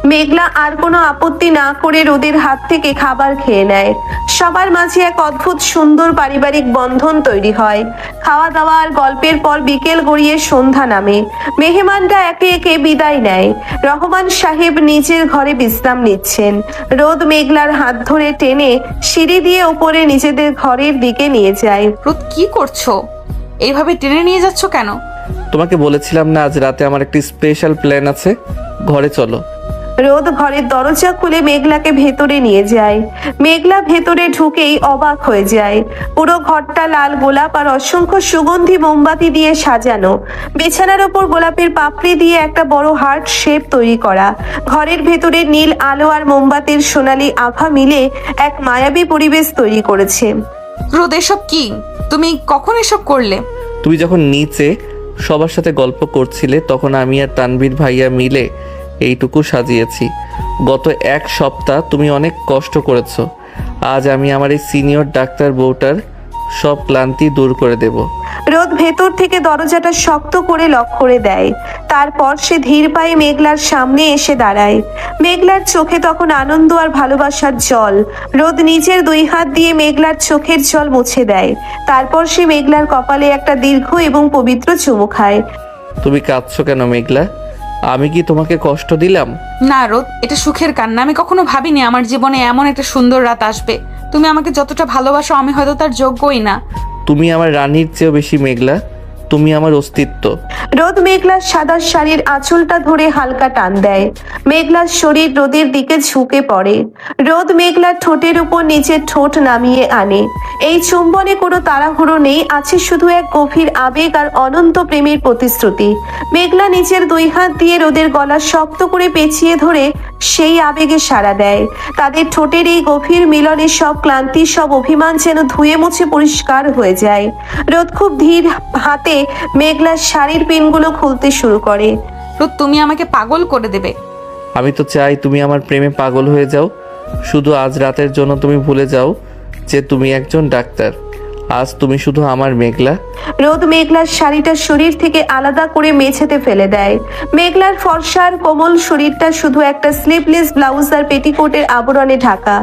মেঘলা আর কোনো আপত্তি না করে রোদের হাত থেকে খাবার খেয়ে নেয়। সবার মাঝে এক অদ্ভুত সুন্দর পারিবারিক বন্ধন তৈরি হয়। খাওয়া দাওয়া আর গল্পের পর বিকেল গড়িয়ে সন্ধ্যা নামে। মেহমানরা একে একে বিদায় নেয়। রহমান সাহেব নিজের ঘরে বিশ্রাম নিচ্ছেন। রোদ মেঘলার হাত ধরে টেনে সিঁড়ি দিয়ে উপরে নিজেদের ঘরের দিকে নিয়ে যায়। রোদ কি করছো? এইভাবে টেনে নিয়ে যাচ্ছ কেন? তোমাকে বলেছিলাম না আজ রাতে আমার একটি স্পেশাল প্ল্যান আছে, ঘরে চলো। রোদ ঘরের দরজা খুলে মেঘলাকে ভেতরে নিয়ে যায়। মেঘলা ভেতরে ঢুকেই অবাক হয়ে যায়। পুরো ঘরটা লাল গোলাপ আর অসংখ্য সুগন্ধি মোমবাতি দিয়ে সাজানো। বিছানার ওপর গোলাপের পাপড়ি দিয়ে একটা বড় হার্ট শেপ তৈরি করা। ঘরের ভেতরে নীল আলো আর মোমবাতির সোনালী আভা মিলে এক মায়াবী পরিবেশ তৈরি করেছে। রোদ এসব কি? তুমি কখন এসব করলে? তুমি যখন নিচে সবার সাথে গল্প করছিলে তখন আমি আর তানভীর ভাইয়া মিলে এইটুকু সাজিয়েছি। গত এক সপ্তাহ তুমি অনেক কষ্ট করেছো, আজ আমি আমার এই সিনিয়র ডাক্তার বউটার সব ক্লান্তি দূর করে দেব। রোদ ভেতর থেকে দরজাটা শক্ত করে লক করে দেয়। তারপর সে ধীর পায়ে মেঘলার সামনে এসে দাঁড়ায়। মেঘলার চোখে তখন আনন্দ আর ভালোবাসার জল। রোদ নিজের দুই হাত দিয়ে মেঘলার চোখের জল মুছে দেয়। তারপর সে মেঘলার কপালে একটা দীর্ঘ এবং পবিত্র চুমু খায়। তুমি কাঁদছো কেন মেঘলা? আমি কি তোমাকে কষ্ট দিলাম? না রোদ, এটা সুখের কান্না। আমি কখনো ভাবিনি আমার জীবনে এমন একটা সুন্দর রাত আসবে। তুমি আমাকে যতটা ভালোবাসো আমি হয়তো তার যোগ্যই না। তুমি আমার রানীর চেয়েও বেশি মেঘলা, তুমি আমার অস্তিত্ব। রোদ মেঘলার সাদা শাড়ির আঁচলটা ধরে হালকা টান দেয়। মেঘলার শরীর রোদের দিকে ঝুঁকে পড়ে। রোদ মেঘলার ঠোঁটের উপর নিচের ঠোঁট নামিয়ে আনে। এই চুম্বনে কোনো তাড়াহুড়ো নেই, আছে শুধু এক গভীর আবেগ আর অনন্ত প্রেমের প্রতিশ্রুতি। মেঘলা নিচের দুই হাত দিয়ে রোদের গলা শক্ত করে পেঁচিয়ে ধরে সেই আবেগে সাড়া দেয়। তাদের ঠোঁটের এই গভীর মিলনে সব ক্লান্তি, সব অভিমান যেন ধুয়ে মুছে পরিষ্কার হয়ে যায়। রোদ খুব ধীর হাতে মেঘলার শাড়ির পিনগুলো খুলতে শুরু করে। রোদ, তুমি আমাকে পাগল করে দেবে। আমি তো চাই তুমি আমার প্রেমে পাগল হয়ে যাও। শুধু আজ রাতের জন্য তুমি ভুলে যাও যে তুমি একজন ডাক্তার। আজ তুমি শুধু আমার মেঘলা। রোদ মেঘলার শাড়িটা শরীর থেকে আলাদা করে মেঝেতে ফেলে দেয়। মেঘলার ফর্সার কোমল শরীরটা শুধু একটা স্লিভলেস ব্লাউজ আর পেটিকোটের আবরণে ঢাকা।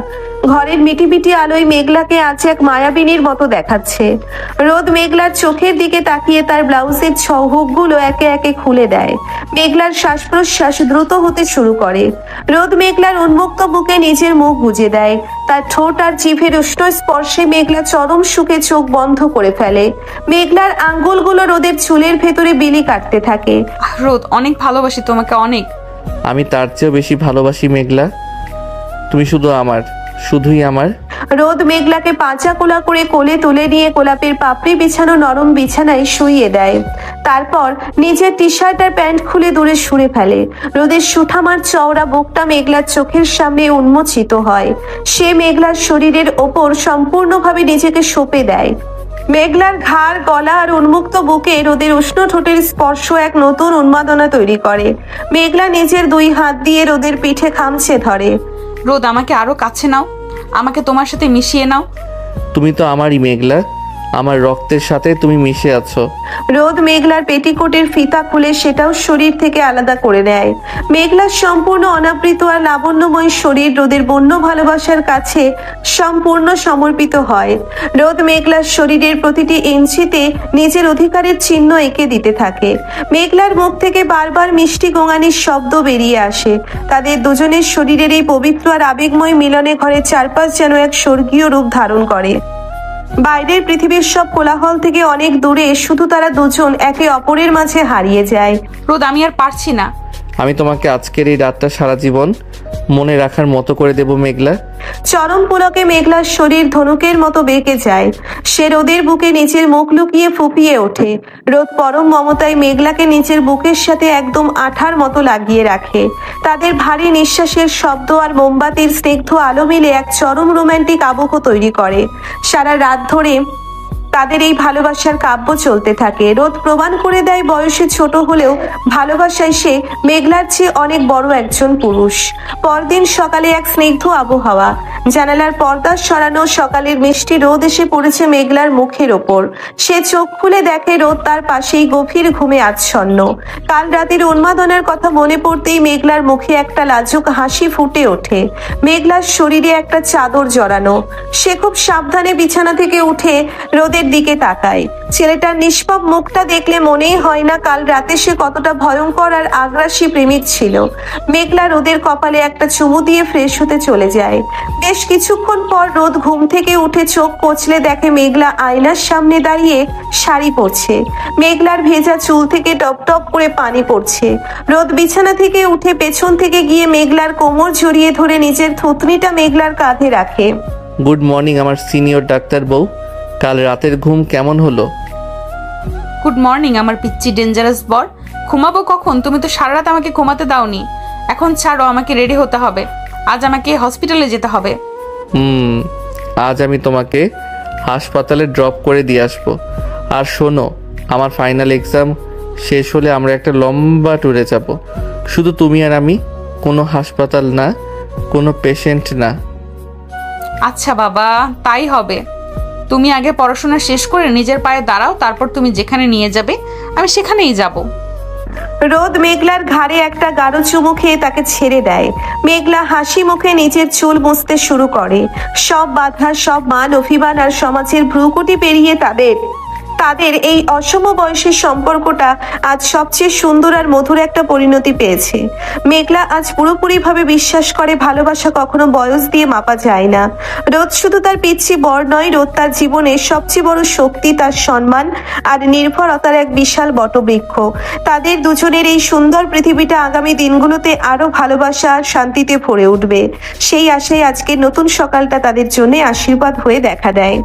ঘরের মিটিমিটি আলোয় মেঘলাকে আজ এক মায়াবিনীর মতো দেখাচ্ছে। রোদ মেঘলার চোখের দিকে তাকিয়ে তার ব্লাউজের হুকগুলো একে একে খুলে দেয়। মেঘলার শ্বাস প্রশ্বাস দ্রুত হতে শুরু করে। রোদ মেঘলার উন্মুক্ত বুকে নিজের মুখ গুজে দেয়। তার ঠোঁট আর জিভের উষ্ণ স্পর্শে মেঘলা চরম সুখে চোখ বন্ধ করে ফেলে। মেঘলার আঙ্গুলগুলো রোদের চুলের ভেতরে বিলি কাটতে থাকে। রোদ, অনেক ভালোবাসি তোমাকে, অনেক। আমি তার চেয়েও বেশি ভালোবাসি মেঘলা। তুমি শুধু আমার, শুধুই আমার। রোদ মেঘলাকে পাঁচা কোলা করে কোলে তুলে নিয়ে গোলাপের পাপড়ি বিছানো নরম বিছানায় শুইয়ে দেয়। তারপর নিজের টি শার্ট আর প্যান্ট খুলে দূরে সরে ফেলে। রোদের সুঠামার চওড়া বুকটা মেঘলার চোখের সামনে উন্মোচিত হয়। সে মেঘলার শরীরের ওপর সম্পূর্ণভাবে নিজেকে সঁপে দেয়। মেঘলার ঘাড়, গলা আর উন্মুক্ত বুকে রোদের উষ্ণ ঠোঁটের স্পর্শ এক নতুন উন্মাদনা তৈরি করে। মেঘলা নিজের দুই হাত দিয়ে রোদের পিঠে খামচে ধরে। রোদ, আমাকে আরো কাছে নাও, আমাকে তোমার সাথে মিশিয়ে নাও। তুমি তো আমারই মেঘলা, আমার রক্তের সাথে তুমি মিশে আছো। রোদ মেঘলার পেটিকোটের ফিতা খুলে সেটাও শরীর থেকে আলাদা করে নেয়। মেঘলার সম্পূর্ণ অনাবৃত আর লাবণ্যময় শরীর রোদের বন্য ভালোবাসার কাছে সম্পূর্ণ সমর্পিত হয়। রোদ মেঘলার শরীরের প্রতিটি ইঞ্চিতে নিজের অধিকারের চিহ্ন এঁকে দিতে থাকে। মেঘলার মুখ থেকে বারবার মিষ্টি গোঙানির শব্দ বেরিয়ে আসে। তাদের দুজনের শরীরের এই পবিত্র আর আবেগময় মিলনে ঘরের চারপাশ যেন এক স্বর্গীয় রূপ ধারণ করে। বাইরের পৃথিবীর সব কোলাহল থেকে অনেক দূরে শুধু তারা দুজন একে অপরের মাঝে হারিয়ে যায়। রোদ, আমি আর পারছি না। আমি তোমাকে আজকের এই রাতটা সারা জীবন মনে রাখার মতো করে দেব মেঘলা। চরম পুলকে মেঘলার শরীর ধনুকের মতো বেঁকে যায়। সে রোদের বুকে নিচের মুখ লুকিয়ে ফুপিয়ে ওঠে। রোদ পরম মমতায় মেঘলাকে নিচের বুকের সাথে একদম আঠার মতো লাগিয়ে রাখে। তাদের ভারী নিঃশ্বাসের শব্দ আর মোমবাতির স্নিগ্ধ আলো মিলে এক চরম রোমান্টিক আবহ তৈরি করে। সারা রাত ধরে তাদের এই ভালোবাসার কাব্য চলতে থাকে। রোদ প্রমাণ করে দেয় বয়সে ছোট হলেও ভালোবাসায় সে মেঘলার চেয়ে অনেক বড় একজন পুরুষ। পরদিন সকালে এক স্নিগ্ধ আবহাওয়া, জানালার পর্দা সরানো, সকালের মিষ্টি রোদ এসে পড়েছে মেঘলার মুখের ওপর। সে চোখ খুলে দেখে রোদ তার পাশেই গভীর ঘুমে আচ্ছন্ন। কাল রাতের উন্মাদনার কথা মনে পড়তেই মেঘলার মুখে একটা লাজুক হাসি ফুটে ওঠে। মেঘলার শরীরে একটা চাদর জড়ানো। সে খুব সাবধানে বিছানা থেকে উঠে রোদের দিকে তাকায়। ছেলেটার নিষ্পাপ মুখটা দেখলে মনেই হয় না কাল রাতে সে কতটা ভয়ঙ্কর আর আগ্রাসী প্রেমিক ছিল। মেঘলা রোদের কপালে একটা চুমু দিয়ে ফ্রেশ হতে চলে যায়। বেশ কিছুক্ষণ পর রোদ ঘুম থেকে উঠে চোখ কচলে দেখে মেঘলা আয়নার সামনে দাঁড়িয়ে শাড়ি পরছে। মেঘলার ভেজা চুল থেকে টপ টপ করে পানি পড়ছে। রোদ বিছানা থেকে উঠে পেছন থেকে গিয়ে মেঘলার কোমর জড়িয়ে ধরে নিজের থুতনিটা মেঘলার কাঁধে রাখে। গুড মর্নিং আমার সিনিয়র ডাক্তার বউ, কাল রাতের ঘুম কেমন হলো? গুড মর্নিং আমার পিচ্চি ডেঞ্জারাস বর। ঘুমাবো কখন? তুমি তো সারা রাত আমাকে ঘুমাতে দাওনি। এখন ছাড়ো, আমাকে রেডি হতে হবে। আজ আমাকে হসপিটালে যেতে হবে। আজ আমি তোমাকে হাসপাতালে ড্রপ করে দিয়ে আসবো। আর শোনো, আমার ফাইনাল এক্সাম শেষ হলে আমরা একটা লম্বা ট্যুরে যাব। শুধু তুমি আর আমি, কোনো হাসপাতাল না, কোনো পেশেন্ট না। আচ্ছা বাবা, তাই হবে। তুমি আগে পড়াশোনা শেষ করে নিজের পায়ে দাঁড়াও, তারপর তুমি যেখানে নিয়ে যাবে আমি সেখানেই যাব। রোদ মেঘলার ঘাড়ে একটা গাঢ় চুমু খেয়ে তাকে ছেড়ে দেয়। মেঘলা হাসি মুখে নিজের চুল মুছতে শুরু করে। সব বাধা, সব মান অভিমান আর সমাজের ভ্রুকুটি পেরিয়ে তাদের এই অসম বয়সের সম্পর্কটা আজ সবচেয়ে সুন্দর আর মধুর একটা পরিণতি পেয়েছে। মেঘলা আজ পুরোপুরিভাবে বিশ্বাস করে ভালোবাসা কখনো বয়স দিয়ে মাপা যায় না। রোদ শুধু তার পিচ্ছি বর নয়, রোদ তার জীবনের সবচেয়ে বড় শক্তি, তার সম্মান আর নির্ভরতার এক বিশাল বটবৃক্ষ। তাদের দুজনের এই সুন্দর পৃথিবীটা আগামী দিনগুলোতে আরো ভালোবাসা আর শান্তিতে ভরে উঠবে। সেই আশায় আজকের নতুন সকালটা তাদের জন্য আশীর্বাদ হয়ে দেখা দেয়।